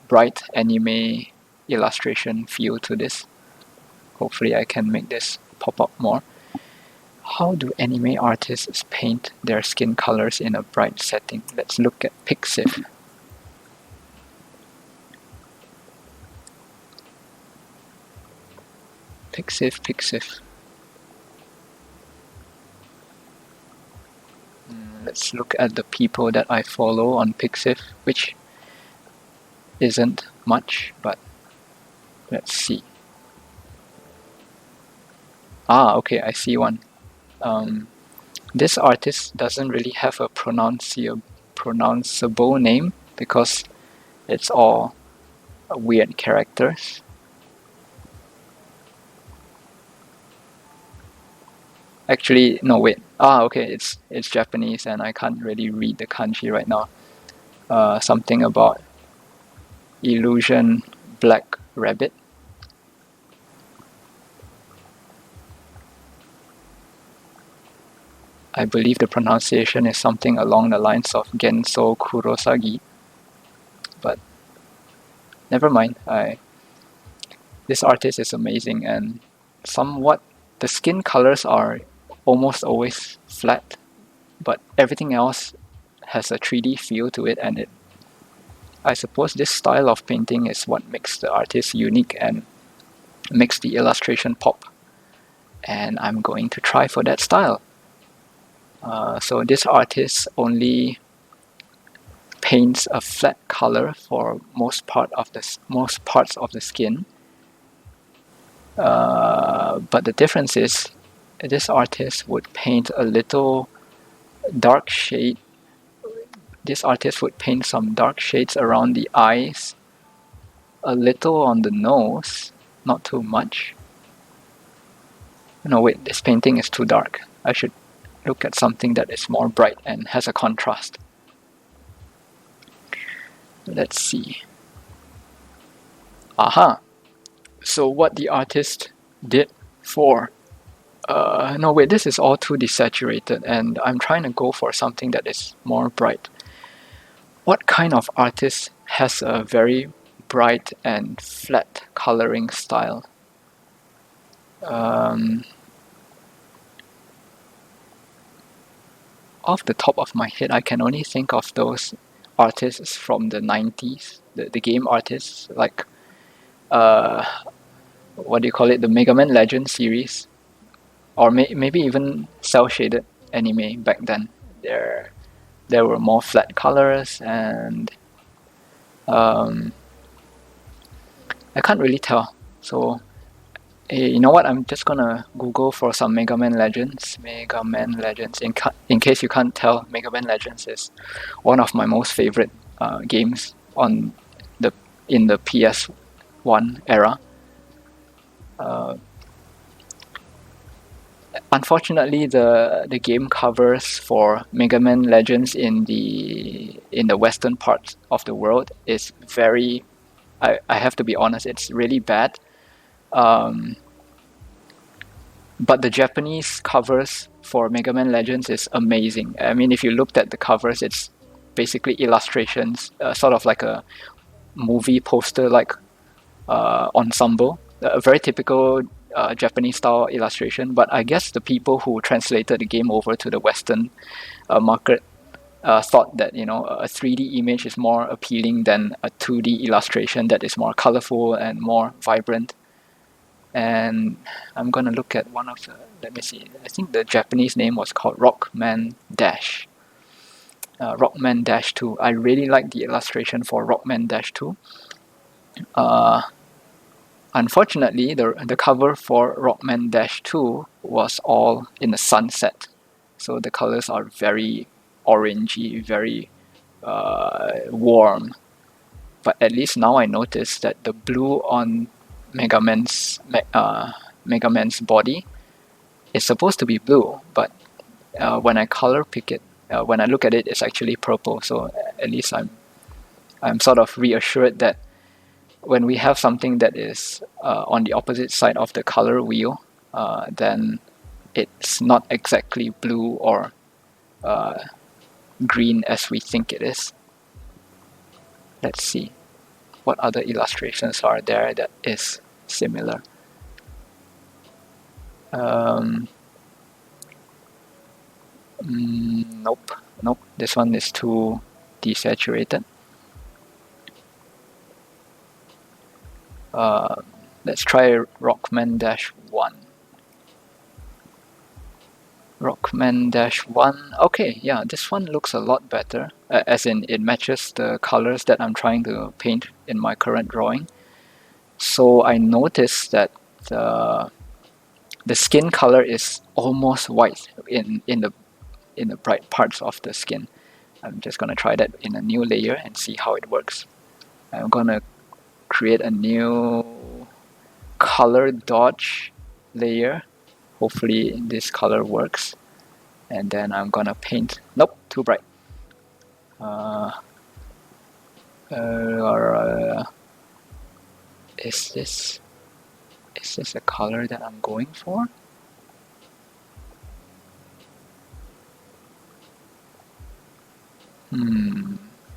bright anime illustration feel to this. Hopefully I can make this pop up more. How do anime artists paint their skin colors in a bright setting? Let's look at Pixiv. Pixiv. Let's look at the people that I follow on Pixiv, which isn't much, but let's see. Okay, I see one. This artist doesn't really have a pronounceable name because it's all weird characters. Actually, no, wait. Okay, it's Japanese and I can't really read the kanji right now. Something about illusion black rabbit. I believe the pronunciation is something along the lines of Genso Kurosagi, but never mind. This artist is amazing, and somewhat the skin colors are almost always flat, but everything else has a 3D feel to it, and I suppose this style of painting is what makes the artist unique and makes the illustration pop, and I'm going to try for that style. So this artist only paints a flat color for most parts of the skin. But the difference is, this artist would paint a little dark shade. This artist would paint some dark shades around the eyes, a little on the nose, not too much. No, wait, this painting is too dark. I should look at something that is more bright and has a contrast. Let's see. Aha! So what the artist did for... no, wait, this is all too desaturated and I'm trying to go for something that is more bright. What kind of artist has a very bright and flat coloring style? Off the top of my head, I can only think of those artists from the 90s, the game artists, like, what do you call it, the Mega Man Legends series, or maybe even cel-shaded anime back then. There were more flat colors, and I can't really tell. So Hey, you know what? I'm just gonna Google for some Mega Man Legends. Mega Man Legends. In case you can't tell, Mega Man Legends is one of my most favorite games on the in the PS1 era. Uh, Unfortunately, the game covers for Mega Man Legends in the western part of the world is very. I have to be honest, it's really bad. Um, but the Japanese covers for Mega Man Legends is amazing. I mean, if you looked at the covers, it's basically illustrations, sort of like a movie poster like ensemble, a very typical Japanese style illustration. But I guess the people who translated the game over to the Western market thought that a 3D image is more appealing than a 2D illustration that is more colorful and more vibrant. And I'm gonna look at one of the. Let me see. I think the Japanese name was called Rockman Dash. Rockman Dash 2. I really like the illustration for Rockman Dash 2. Unfortunately, the cover for Rockman Dash 2 was all in the sunset. So the colors are very orangey, very warm. But at least now I notice that the blue on Mega Man's Mega Man's body is supposed to be blue, but when I color pick it, when I look at it, it's actually purple. So at least I'm sort of reassured that when we have something that is on the opposite side of the color wheel, then it's not exactly blue or green as we think it is. Let's see what other illustrations are there that is similar. Nope. This one is too desaturated. Let's try Rockman Dash 1. Rockman Dash 1. Okay, yeah, this one looks a lot better. As in, it matches the colors that I'm trying to paint in my current drawing. So I noticed that the skin color is almost white in the bright parts of the skin. I'm just gonna try that in a new layer and see how it works. I'm gonna create a new color dodge layer. Hopefully this color works. And then I'm gonna paint. Nope, too bright. Is this a color that I'm going for?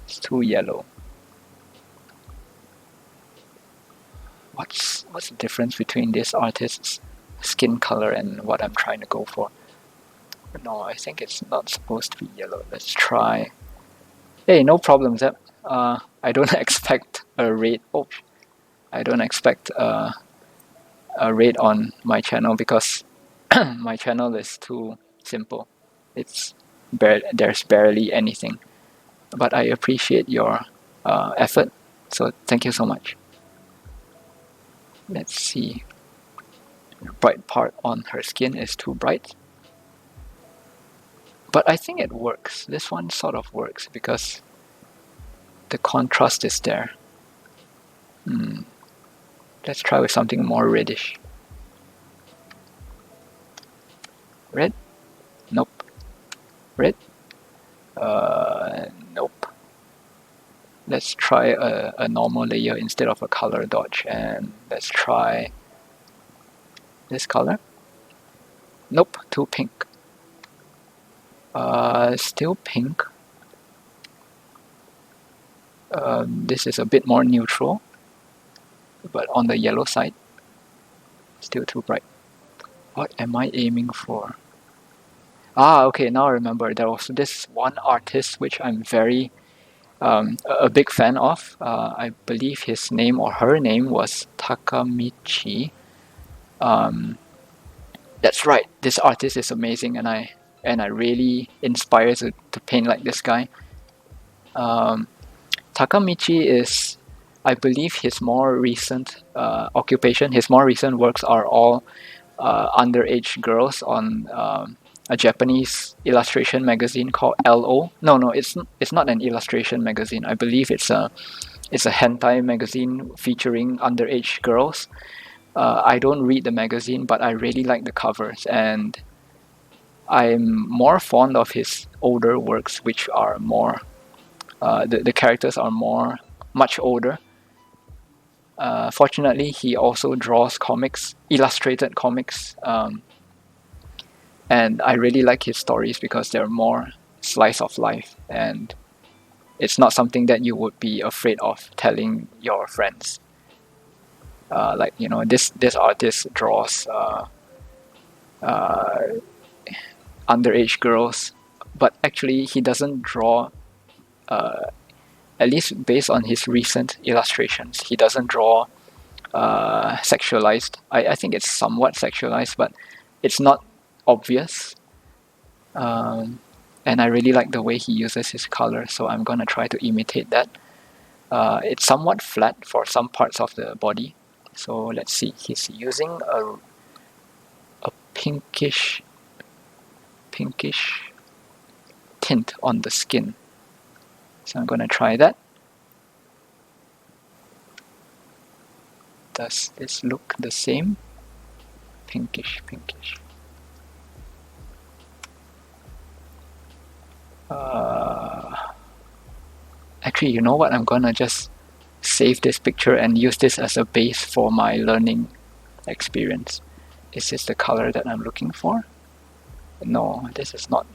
It's too yellow. What's the difference between this artist's skin color and what I'm trying to go for? No, I think it's not supposed to be yellow. Let's try. Hey, no problem, Zep. I don't expect a raid. Oh, I don't expect a raid on my channel because my channel is too simple. There's barely anything. But I appreciate your effort, so thank you so much. Let's see. The bright part on her skin is too bright. But I think it works. This one sort of works because the contrast is there. Let's try with something more reddish. Red? Nope. Red? Nope. Let's try a normal layer instead of a color dodge, and let's try this color. Nope, too pink. Still pink. This is a bit more neutral, but on the yellow side, still too bright. What am I aiming for? Okay, now I remember. There was this one artist which I'm very a big fan of. I believe his name or her name was Takamichi. That's right. This artist is amazing, and I really inspired to paint like this guy. Takamichi is I believe his more recent occupation, his more recent works are all underage girls on a Japanese illustration magazine called LO. No, it's not an illustration magazine. I believe it's a hentai magazine featuring underage girls. I don't read the magazine, but I really like the covers, and I'm more fond of his older works, which are more the characters are much older. Fortunately, he also draws comics, illustrated comics, and I really like his stories because they're more slice of life, and it's not something that you would be afraid of telling your friends. Like, you know, this artist draws underage girls, but actually he doesn't draw. At least based on his recent illustrations, he doesn't draw sexualized. I think it's somewhat sexualized, but it's not obvious. And I really like the way he uses his color, so I'm gonna try to imitate that. It's somewhat flat for some parts of the body, so let's see. He's using a pinkish tint on the skin. So I'm gonna try that. Does this look the same? Pinkish. Actually, you know what? I'm gonna just save this picture and use this as a base for my learning experience. Is this the color that I'm looking for? No, this is not.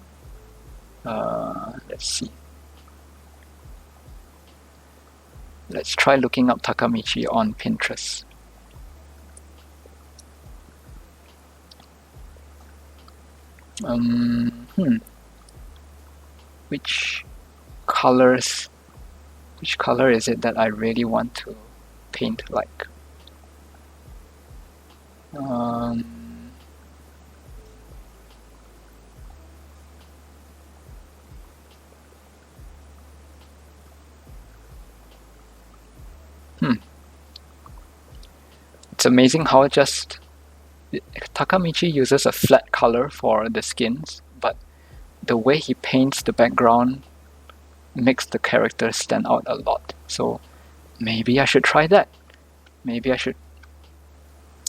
Let's see. Let's try looking up Takamichi on Pinterest. Which color is it that I really want to paint like? It's amazing how Takamichi uses a flat color for the skins, but the way he paints the background makes the characters stand out a lot. So maybe I should try that. Maybe I should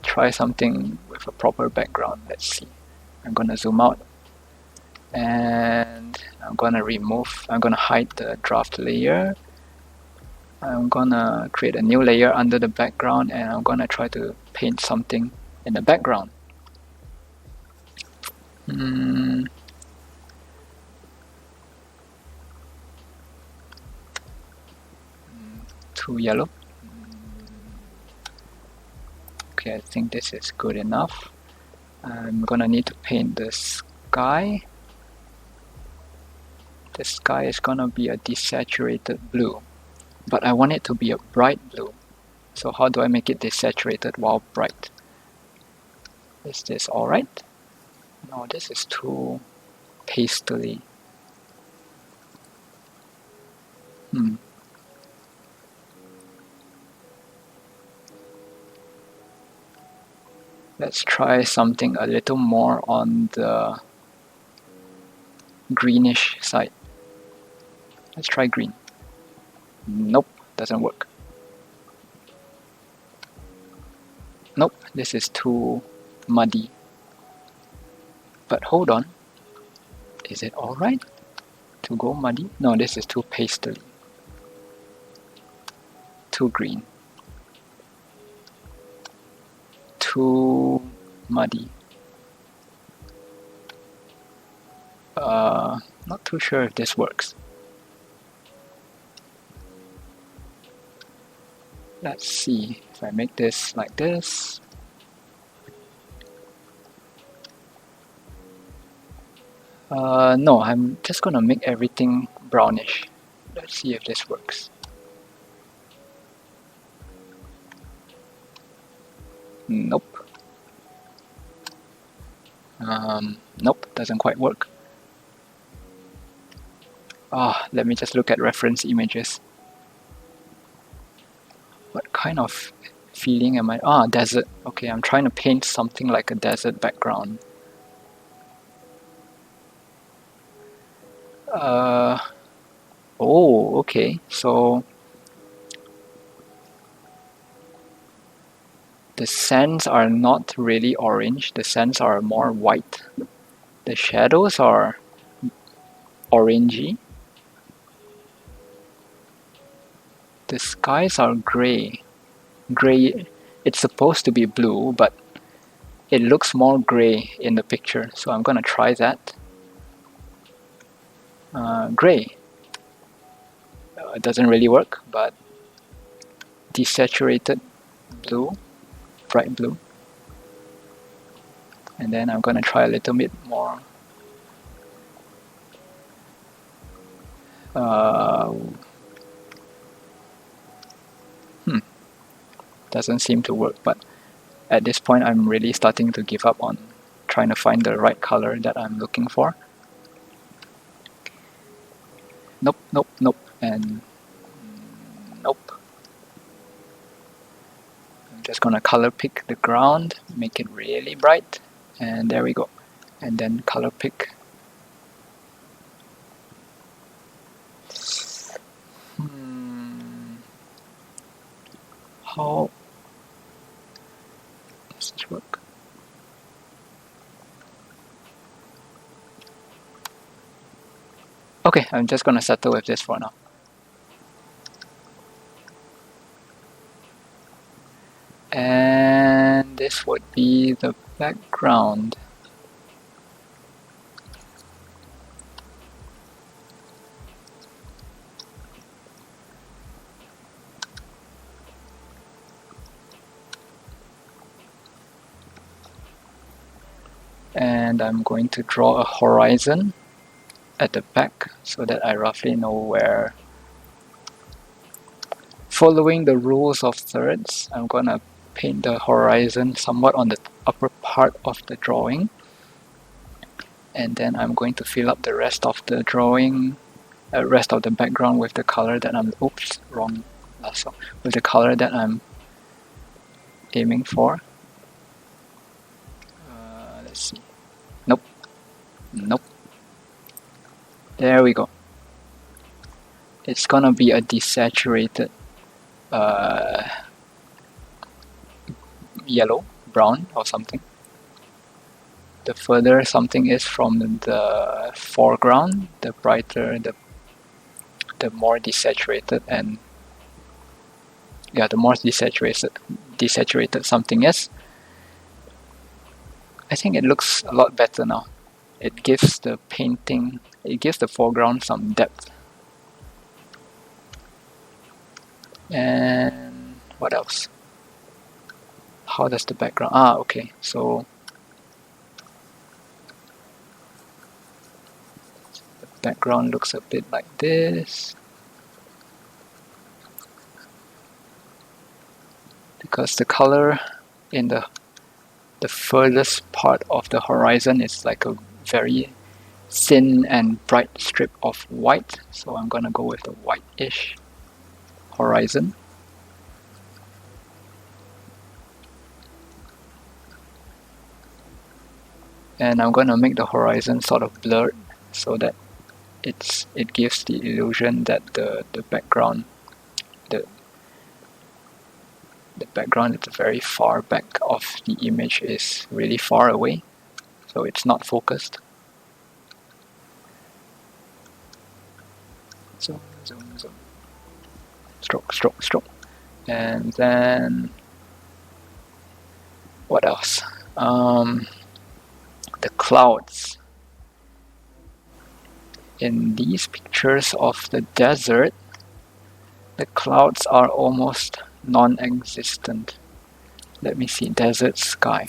try something with a proper background. Let's see. I'm gonna zoom out and I'm gonna hide the draft layer. I'm gonna create a new layer under the background, and I'm gonna try to paint something in the background. Too yellow. Okay, I think this is good enough. I'm gonna need to paint the sky. The sky is gonna be a desaturated blue, but I want it to be a bright blue. So how do I make it desaturated while bright? Is this alright? No, this is too pastely. Let's try something a little more on the greenish side. Let's try green. Nope, doesn't work. Nope, this is too muddy. But hold on. Is it alright to go muddy? No, this is too pastel. Too green. Too muddy. Not too sure if this works. Let's see if I make this like this. No, I'm just gonna make everything brownish. Let's see if this works. Nope. Nope, doesn't quite work. Let me just look at reference images. kind of feeling am I? Ah, desert. Okay, I'm trying to paint something like a desert background. Oh, okay. So the sands are not really orange. The sands are more white. The shadows are orangey. The skies are gray. Gray. It's supposed to be blue, but it looks more gray in the picture. So I'm gonna try that. Gray. It doesn't really work, but desaturated blue, bright blue. And then I'm gonna try a little bit more. Doesn't seem to work, but at this point I'm really starting to give up on trying to find the right color that I'm looking for. Nope, nope, nope, and nope. I'm just gonna color pick the ground, make it really bright, and there we go. And then color pick. How does this work? Okay, I'm just gonna settle with this for now. And this would be the background. And I'm going to draw a horizon at the back so that I roughly know where. Following the rules of thirds, I'm gonna paint the horizon somewhat on the upper part of the drawing, and then I'm going to fill up the rest of the drawing, rest of the background with the color that I'm with the color that I'm aiming for. Let's see. Nope. Nope. There we go. It's gonna be a desaturated yellow, brown, or something. The further something is from the foreground, the brighter, the more desaturated, and yeah, the more desaturated something is. I think it looks a lot better now. It gives the painting, it gives the foreground some depth. And what else? How does the background? Ah, okay. So the background looks a bit like this. Because the color in the furthest part of the horizon is like a very thin and bright strip of white, so I'm gonna go with a whitish horizon. And I'm gonna make the horizon sort of blurred so that it gives the illusion that the background the background at the very far back of the image is really far away, so it's not focused. Zoom, zoom, zoom. Stroke, stroke, stroke. And then what else? The clouds. In these pictures of the desert, the clouds are almost non-existent. Let me see, desert sky.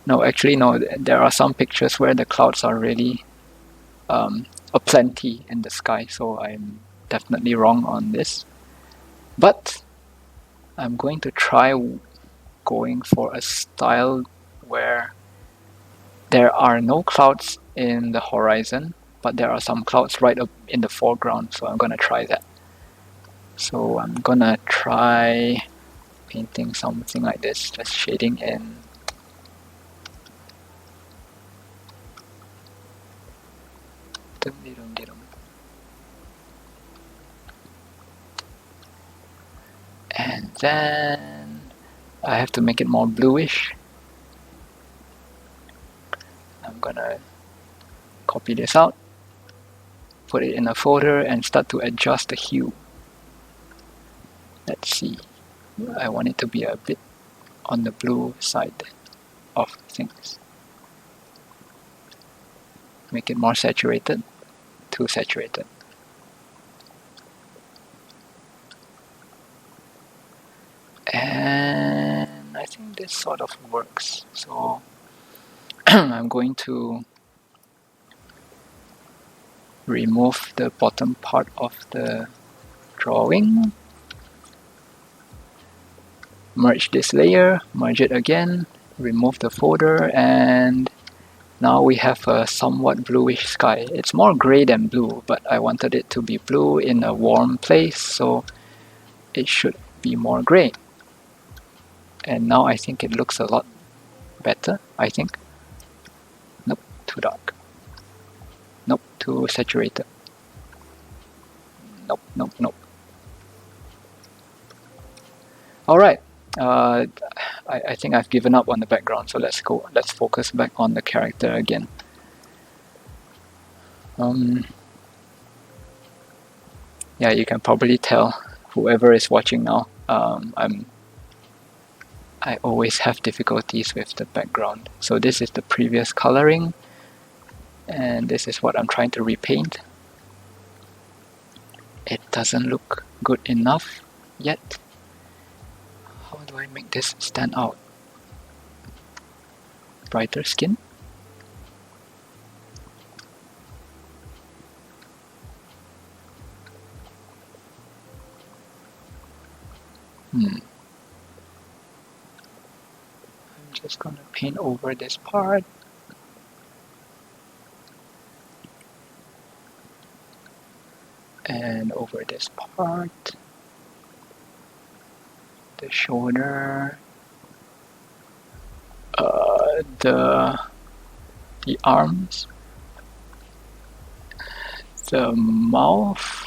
No, actually no, there are some pictures where the clouds are really aplenty in the sky, so I'm definitely wrong on this. But I'm going to try going for a style where there are no clouds in the horizon, but there are some clouds right up in the foreground, so I'm gonna try that. So I'm gonna try painting something like this, just shading in. And then I have to make it more bluish. I'm gonna copy this out, put it in a folder, and start to adjust the hue. Let's see. I want it to be a bit on the blue side of things. Make it more saturated, too saturated. And I think this sort of works. So I'm going to remove the bottom part of the drawing, merge this layer, merge it again, remove the folder, and now we have a somewhat bluish sky. It's more gray than blue, but I wanted it to be blue in a warm place, so it should be more gray. And now I think it looks a lot better, I think. Nope, too dark. Nope, too saturated. Nope, nope, nope. Alright, I think I've given up on the background, so let's focus back on the character again. Yeah, you can probably tell, whoever is watching now, I always have difficulties with the background. So this is the previous coloring, and this is what I'm trying to repaint. It doesn't look good enough yet. How do I make this stand out? Brighter skin? I'm just gonna paint over this part. And over this part. The shoulder. The arms. The mouth.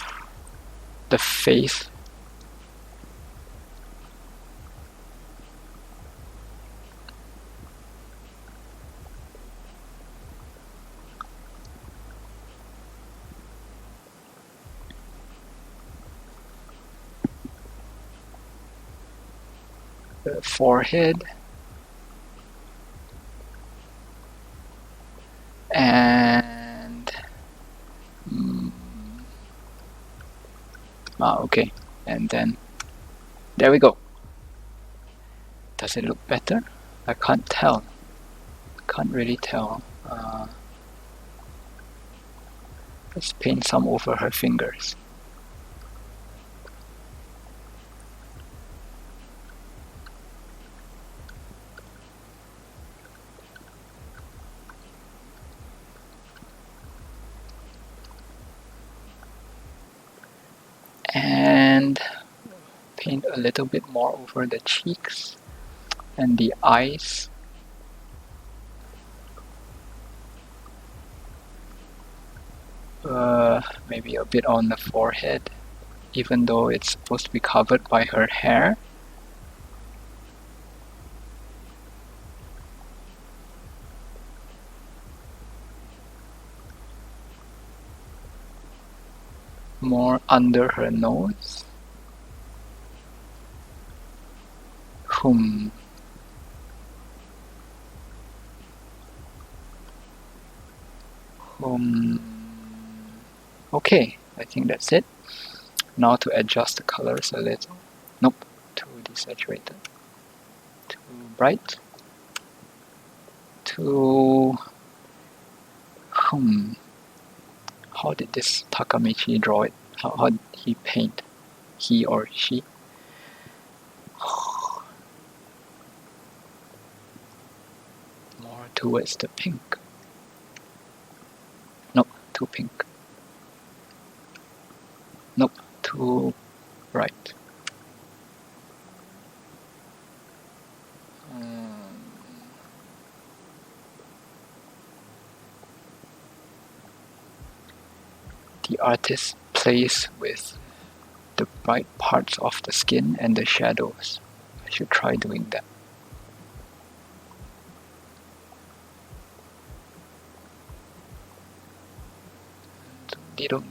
The face. The forehead, and okay, and then there we go. Does it look better? I can't tell. Can't really tell. Let's paint some over her fingers. And paint a little bit more over the cheeks and the eyes. Maybe a bit on the forehead, even though it's supposed to be covered by her hair. More under her nose. Okay, I think that's it. Now to adjust the colors a little. Nope, too desaturated. Too bright. Too... How did this Takamichi draw it? How did he paint? He or she? More towards the pink. Nope, too pink. Nope, too Right. The artist plays with the bright parts of the skin and the shadows. I should try doing that. Diddle.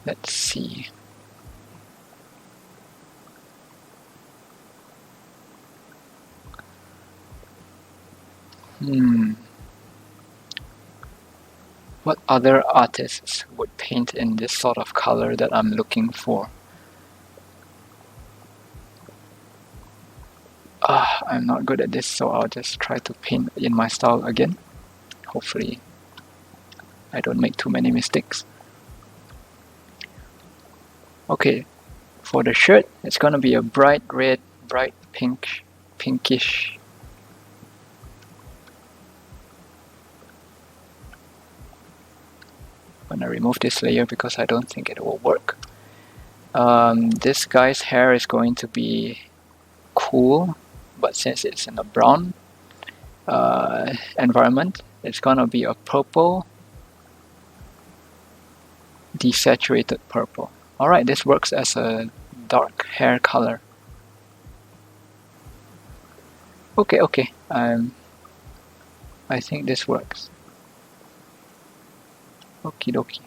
Let's see. What other artists would paint in this sort of color that I'm looking for? I'm not good at this, so I'll just try to paint in my style again. Hopefully I don't make too many mistakes. Okay, for the shirt, it's gonna be a bright red, bright pinkish. I'm gonna remove this layer because I don't think it will work. This guy's hair is going to be cool, but since it's in a brown environment, it's gonna be a purple, desaturated purple. Alright, this works as a dark hair color. Okay. I think this works. Okie dokie.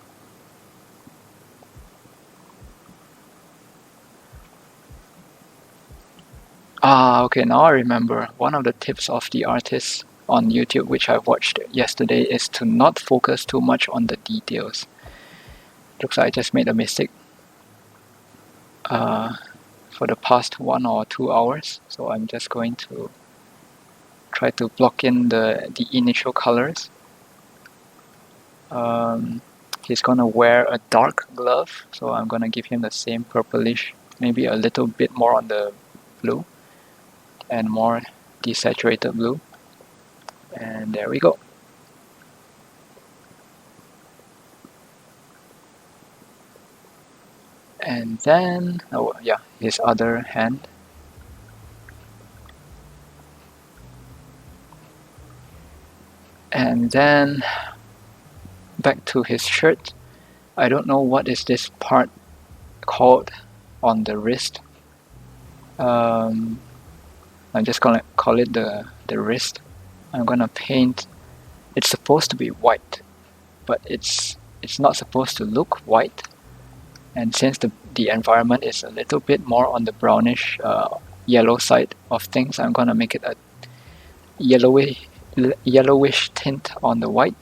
Okay, now I remember. One of the tips of the artist on YouTube, which I watched yesterday, is to not focus too much on the details. Looks like I just made a mistake for the past 1 or 2 hours, so I'm just going to try to block in the initial colors. He's gonna wear a dark glove, so I'm gonna give him the same purplish, maybe a little bit more on the blue and more desaturated blue, and there we go. And then, his other hand. And then back to his shirt. I don't know what is this part called on the wrist. I'm just gonna call it the wrist. I'm gonna paint. It's supposed to be white, but it's not supposed to look white. And since the environment is a little bit more on the brownish yellow side of things, I'm gonna make it a yellowish tint on the white.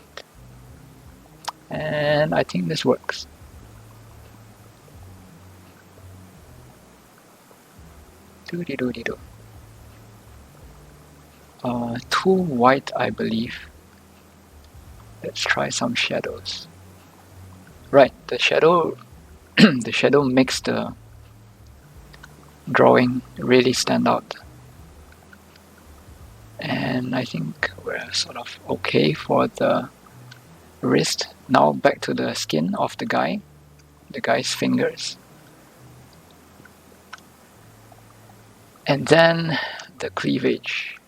And I think this works. Doody-doody-do. Too white, I believe. Let's try some shadows. Right, the shadow the shadow makes the drawing really stand out. And I think we're sort of okay for the wrist. Now back to the skin of the guy's fingers. And then the cleavage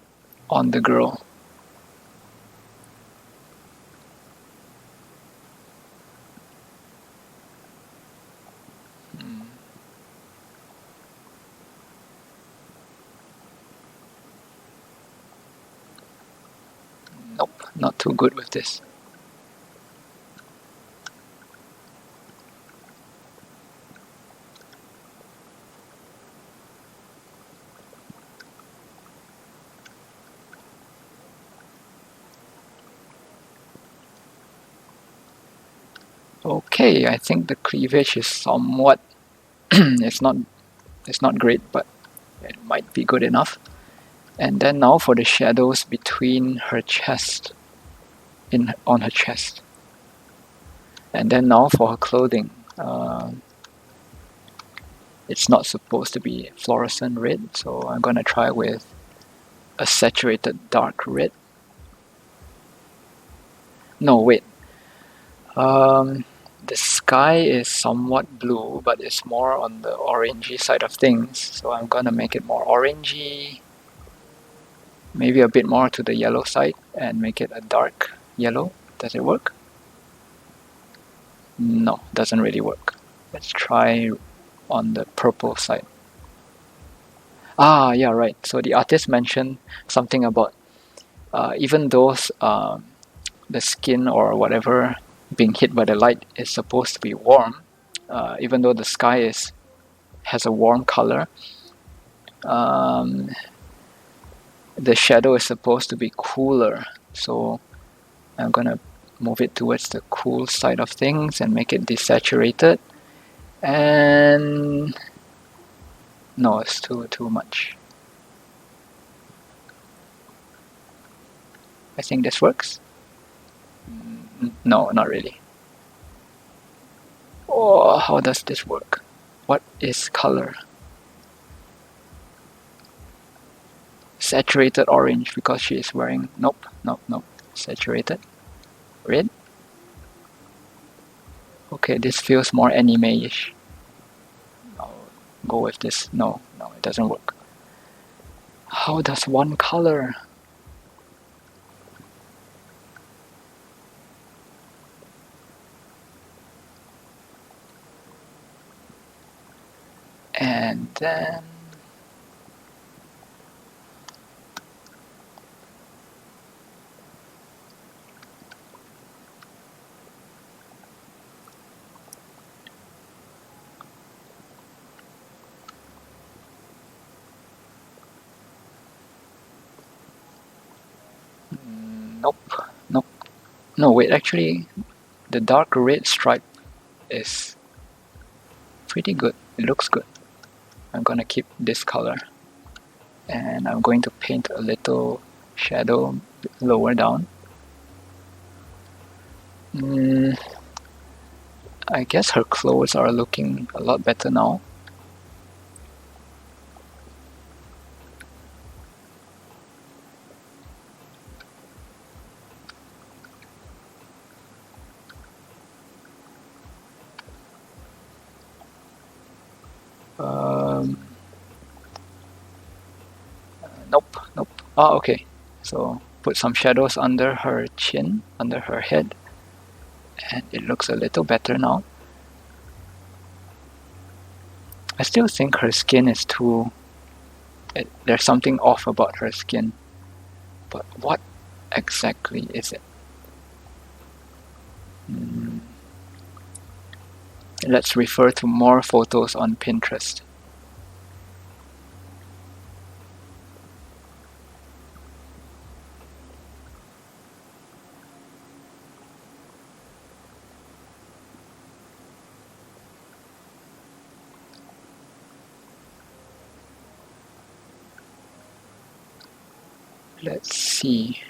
on the girl. Nope, not too good with this. Okay, I think the cleavage is somewhat it's not great, but it might be good enough. And then now for the shadows between her chest, on her chest. And then now for her clothing. It's not supposed to be fluorescent red, so I'm gonna try with a saturated dark red. No, wait. The sky is somewhat blue, but it's more on the orangey side of things, so I'm gonna make it more orangey, maybe a bit more to the yellow side, and make it a dark yellow. Does it work? No, doesn't really work. Let's try on the purple side. Ah, yeah, right. So the artist mentioned something about even though the skin or whatever being hit by the light is supposed to be warm, even though the sky has a warm color, the shadow is supposed to be cooler. So I'm gonna move it towards the cool side of things and make it desaturated. And no, it's too much. I think this works. No, not really. Oh, how does this work? What is color? Saturated orange because she is wearing. Nope. Saturated red. Okay, this feels more anime-ish. I'll go with this. No, it doesn't work. How does one color? And then nope. No, wait, actually the dark red stripe is pretty good. It looks good. I'm gonna keep this color. And I'm going to paint a little shadow lower down. I guess her clothes are looking a lot better now. Nope. Oh, okay. So put some shadows under her chin, under her head, and it looks a little better now. I still think her skin is too... there's something off about her skin. But what exactly is it? Let's refer to more photos on Pinterest. Let's see.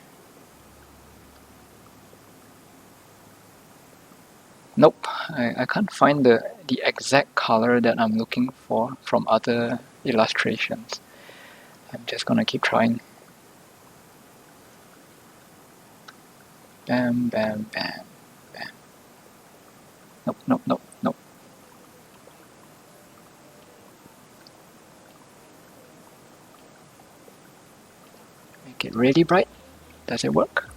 Nope, I can't find the exact color that I'm looking for from other illustrations. I'm just gonna keep trying. Bam, bam, bam, bam. Nope. Make it really bright. Does it work?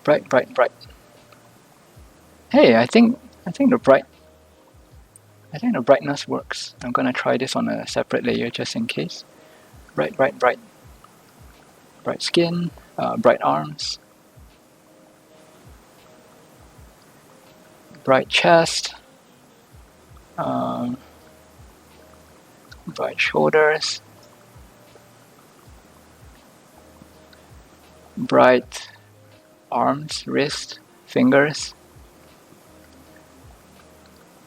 Bright. Hey, I think the brightness works. I'm gonna try this on a separate layer just in case. Bright. Bright skin, bright arms, bright chest, bright shoulders, bright arms, wrist, fingers,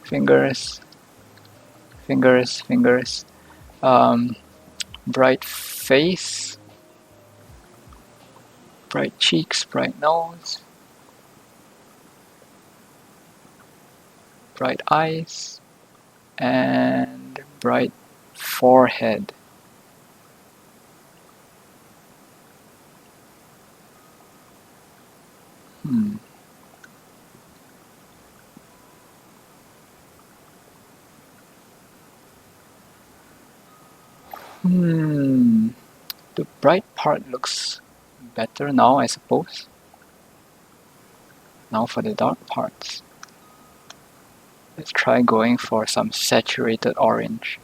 fingers, fingers, fingers. Bright face, bright cheeks, bright nose, bright eyes, and bright forehead. Hmm. The bright part looks better now, I suppose. Now for the dark parts. Let's try going for some saturated orange.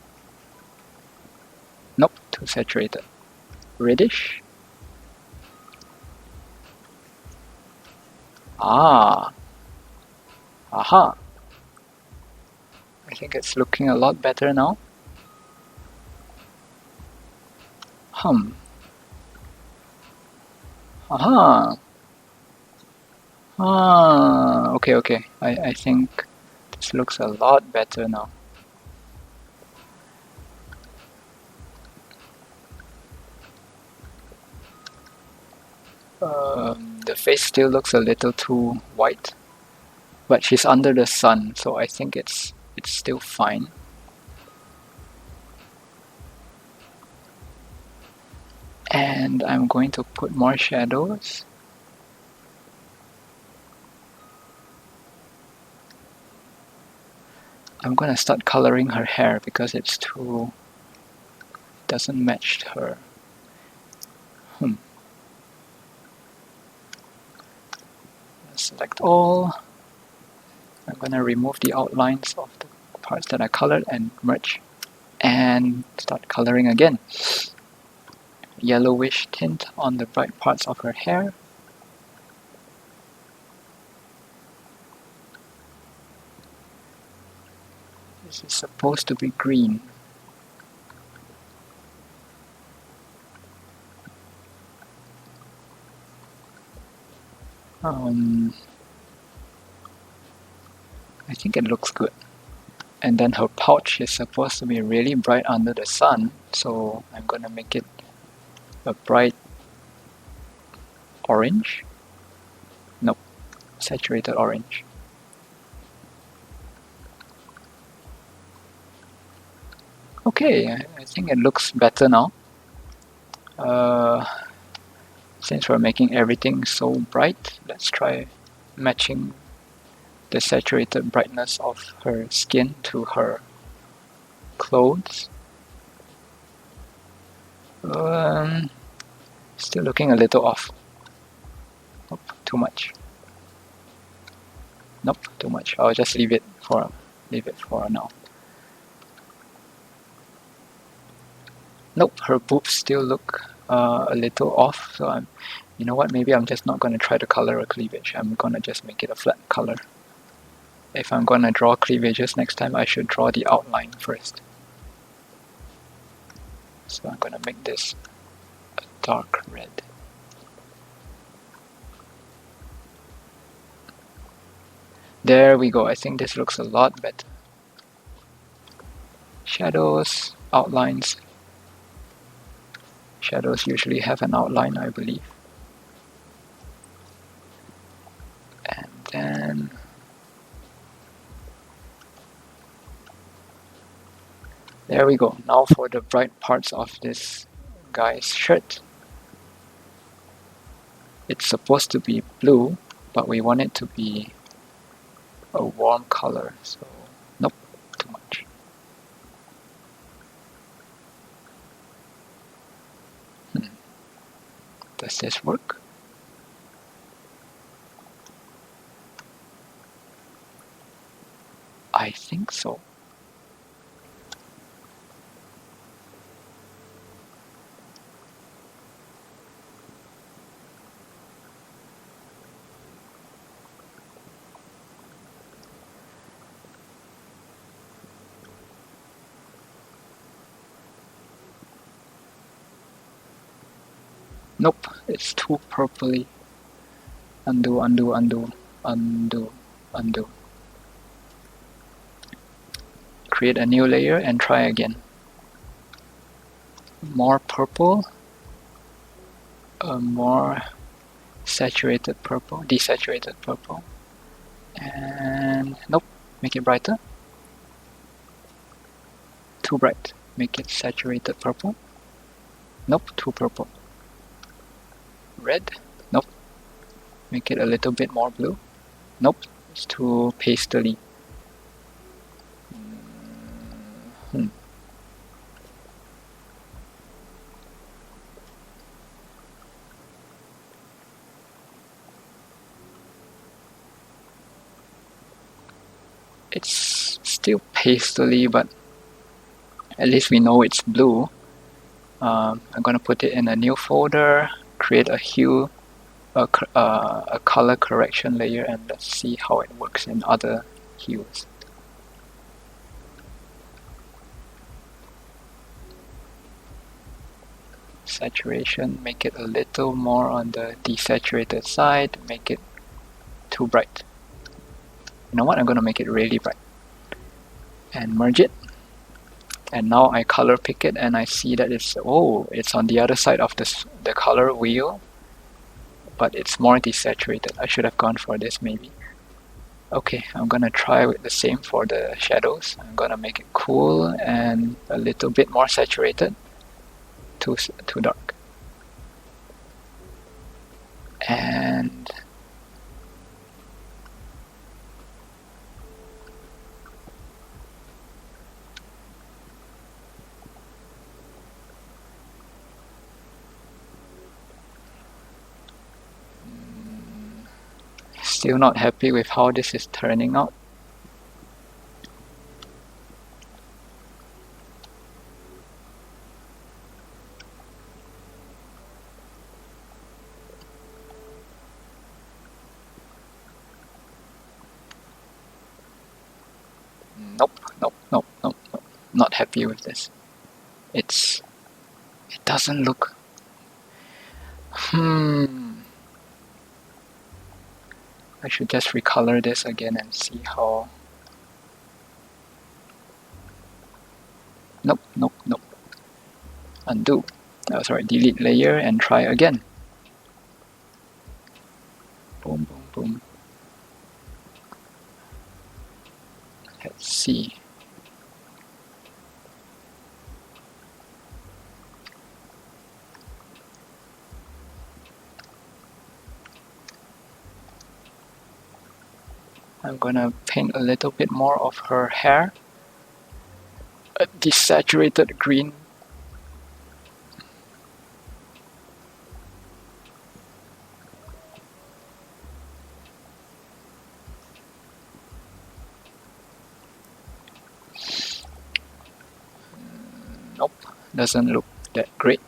Nope, too saturated. Reddish? Ah. Aha. I think it's looking a lot better now. Aha. Okay. I think this looks a lot better now. The face still looks a little too white, but she's under the sun, so I think it's still fine. And I'm going to put more shadows. I'm gonna start coloring her hair because it's too doesn't match her. Select all. I'm gonna remove the outlines of the parts that I colored and merge and start coloring again. Yellowish tint on the bright parts of her hair. This is supposed to be green. I think it looks good. And then her pouch is supposed to be really bright under the sun, so I'm gonna make it a bright orange. Nope, saturated orange. Okay, I think it looks better now. Since we're making everything so bright, let's try matching the saturated brightness of her skin to her clothes. Still looking a little off. Nope, too much. Nope, too much. I'll just leave it for now. Nope, her boobs still look a little off. So you know what? Maybe I'm just not gonna try to color a cleavage. I'm gonna just make it a flat color. If I'm gonna draw cleavages next time, I should draw the outline first. So I'm gonna make this a dark red. There we go. I think this looks a lot better. Shadows, outlines. Shadows usually have an outline, I believe. And then there we go. Now for the bright parts of this guy's shirt. It's supposed to be blue, but we want it to be a warm color, so nope, too much. Does this work? I think so. Nope, it's too purpley. Undo. create a new layer and try again. More purple, more saturated purple, desaturated purple, and nope, make it brighter. Too bright, make it saturated purple. Nope, too purple. Red, nope, make it a little bit more blue. Nope, it's too pastely. It's still pastely, but at least we know it's blue. I'm gonna put it in a new folder, create a hue, a color correction layer, and let's see how it works in other hues. Saturation, make it a little more on the desaturated side, make it too bright. You know what, I'm gonna make it really bright. And merge it. And now I color pick it and I see that it's on the other side of the color wheel, but it's more desaturated. I should have gone for this maybe. Okay, I'm gonna try with the same for the shadows. I'm gonna make it cool and a little bit more saturated. Too dark. And still not happy with how this is turning out. Nope. Not happy with this. It doesn't look. I should just recolor this again and see how. Nope. Undo. Sorry, delete layer and try again. Boom. Let's see. I'm gonna paint a little bit more of her hair. A desaturated green. Nope, doesn't look that great.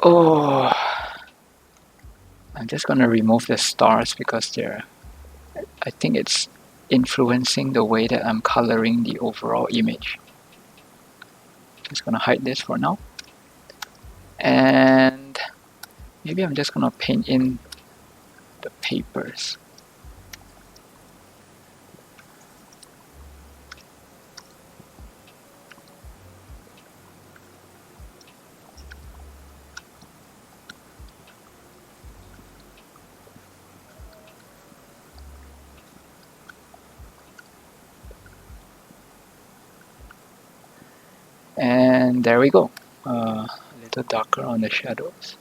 Oh, I'm just gonna remove the stars because I think it's influencing the way that I'm coloring the overall image. Just gonna hide this for now. And maybe I'm just gonna paint in the papers. And there we go, a little darker on the shadows.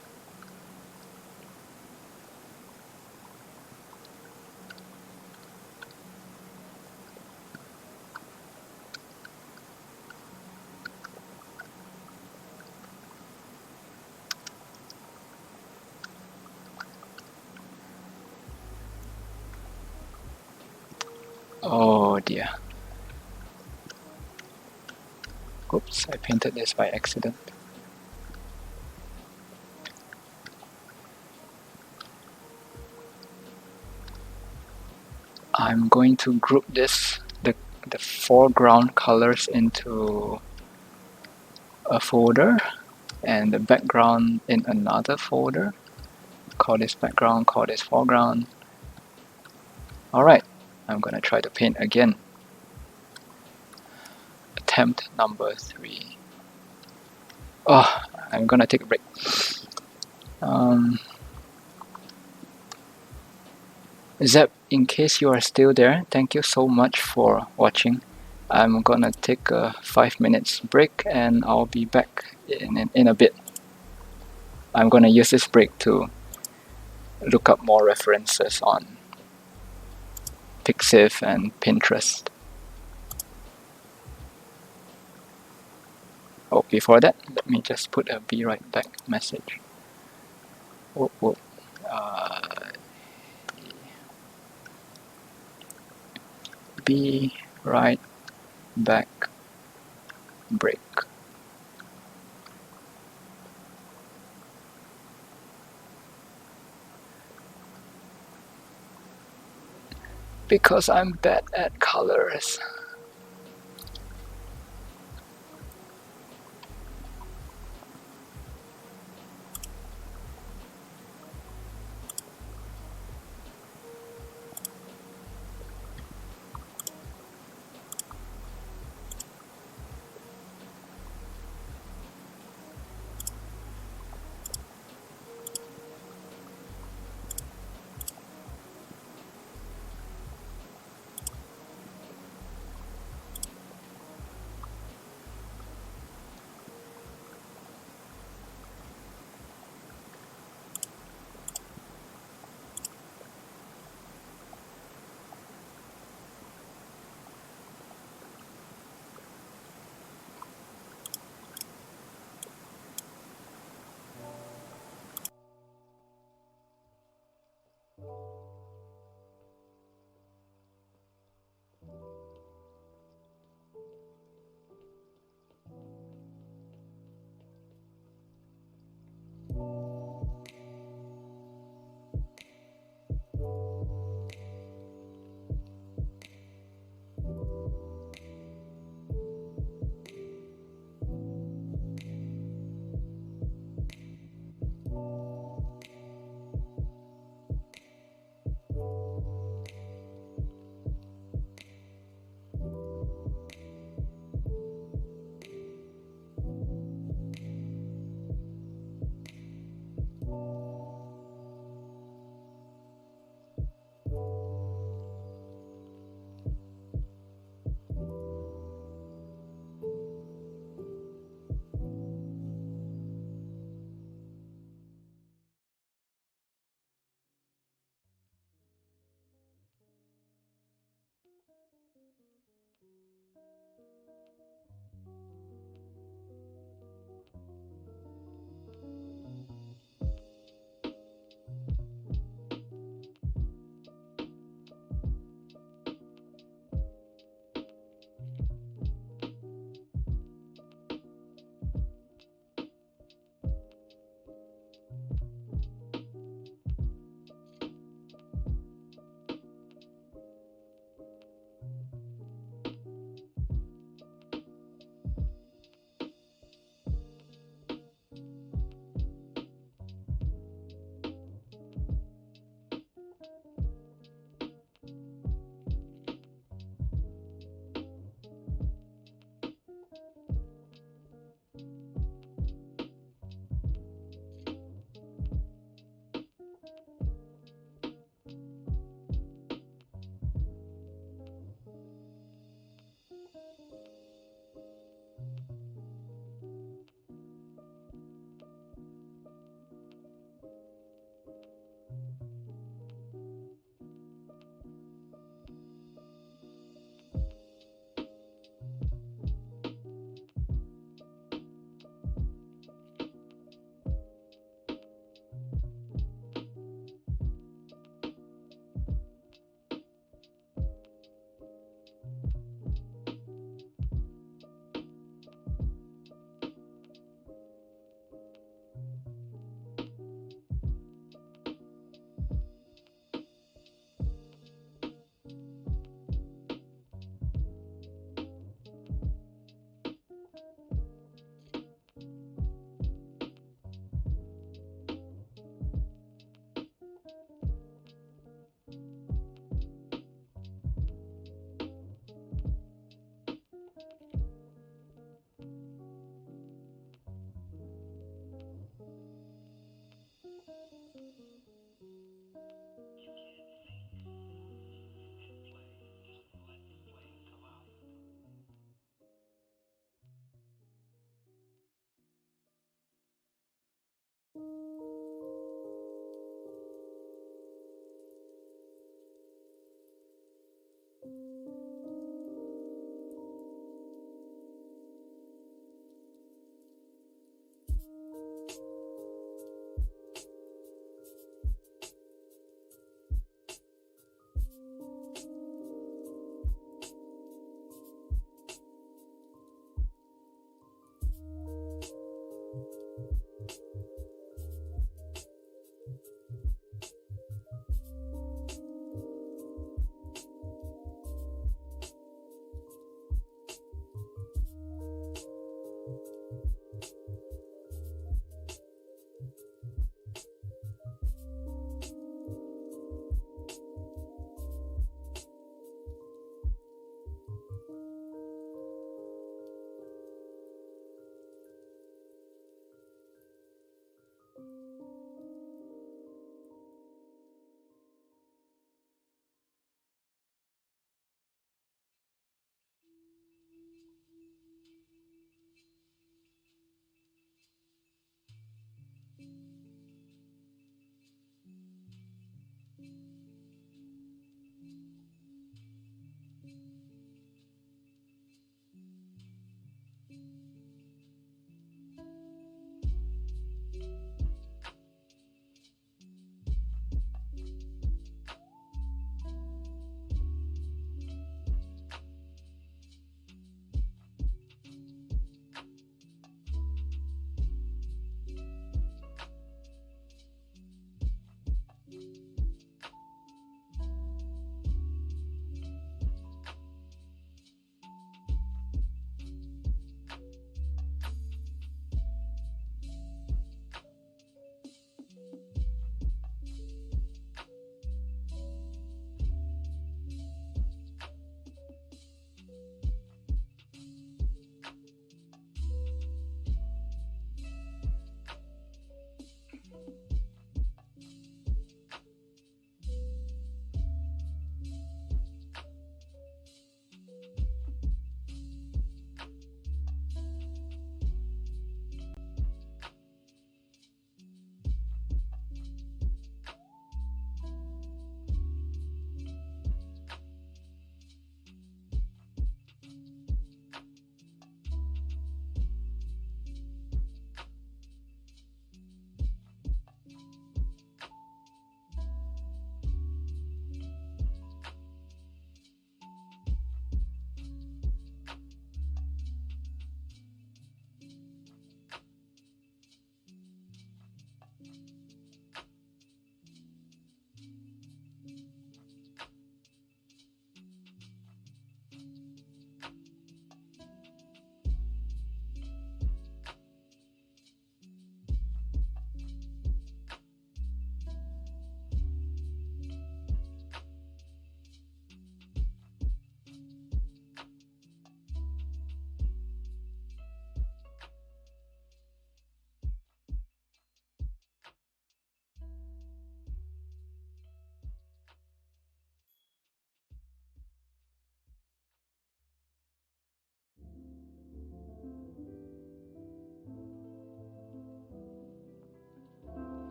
Oh dear. Oops, I painted this by accident. I'm going to group the foreground colors into a folder and the background in another folder. Call this background, call this foreground. Alright, I'm gonna try to paint again. attempt number 3. Oh, I'm gonna take a break. Zep, in case you are still there, thank you so much for watching. I'm gonna take a 5 minutes break and I'll be back in a bit. I'm gonna use this break to look up more references on Pixiv and Pinterest. Oh, before that, let me just put a be right back message. Whoop, whoop. Be right back break. Because I'm bad at colors.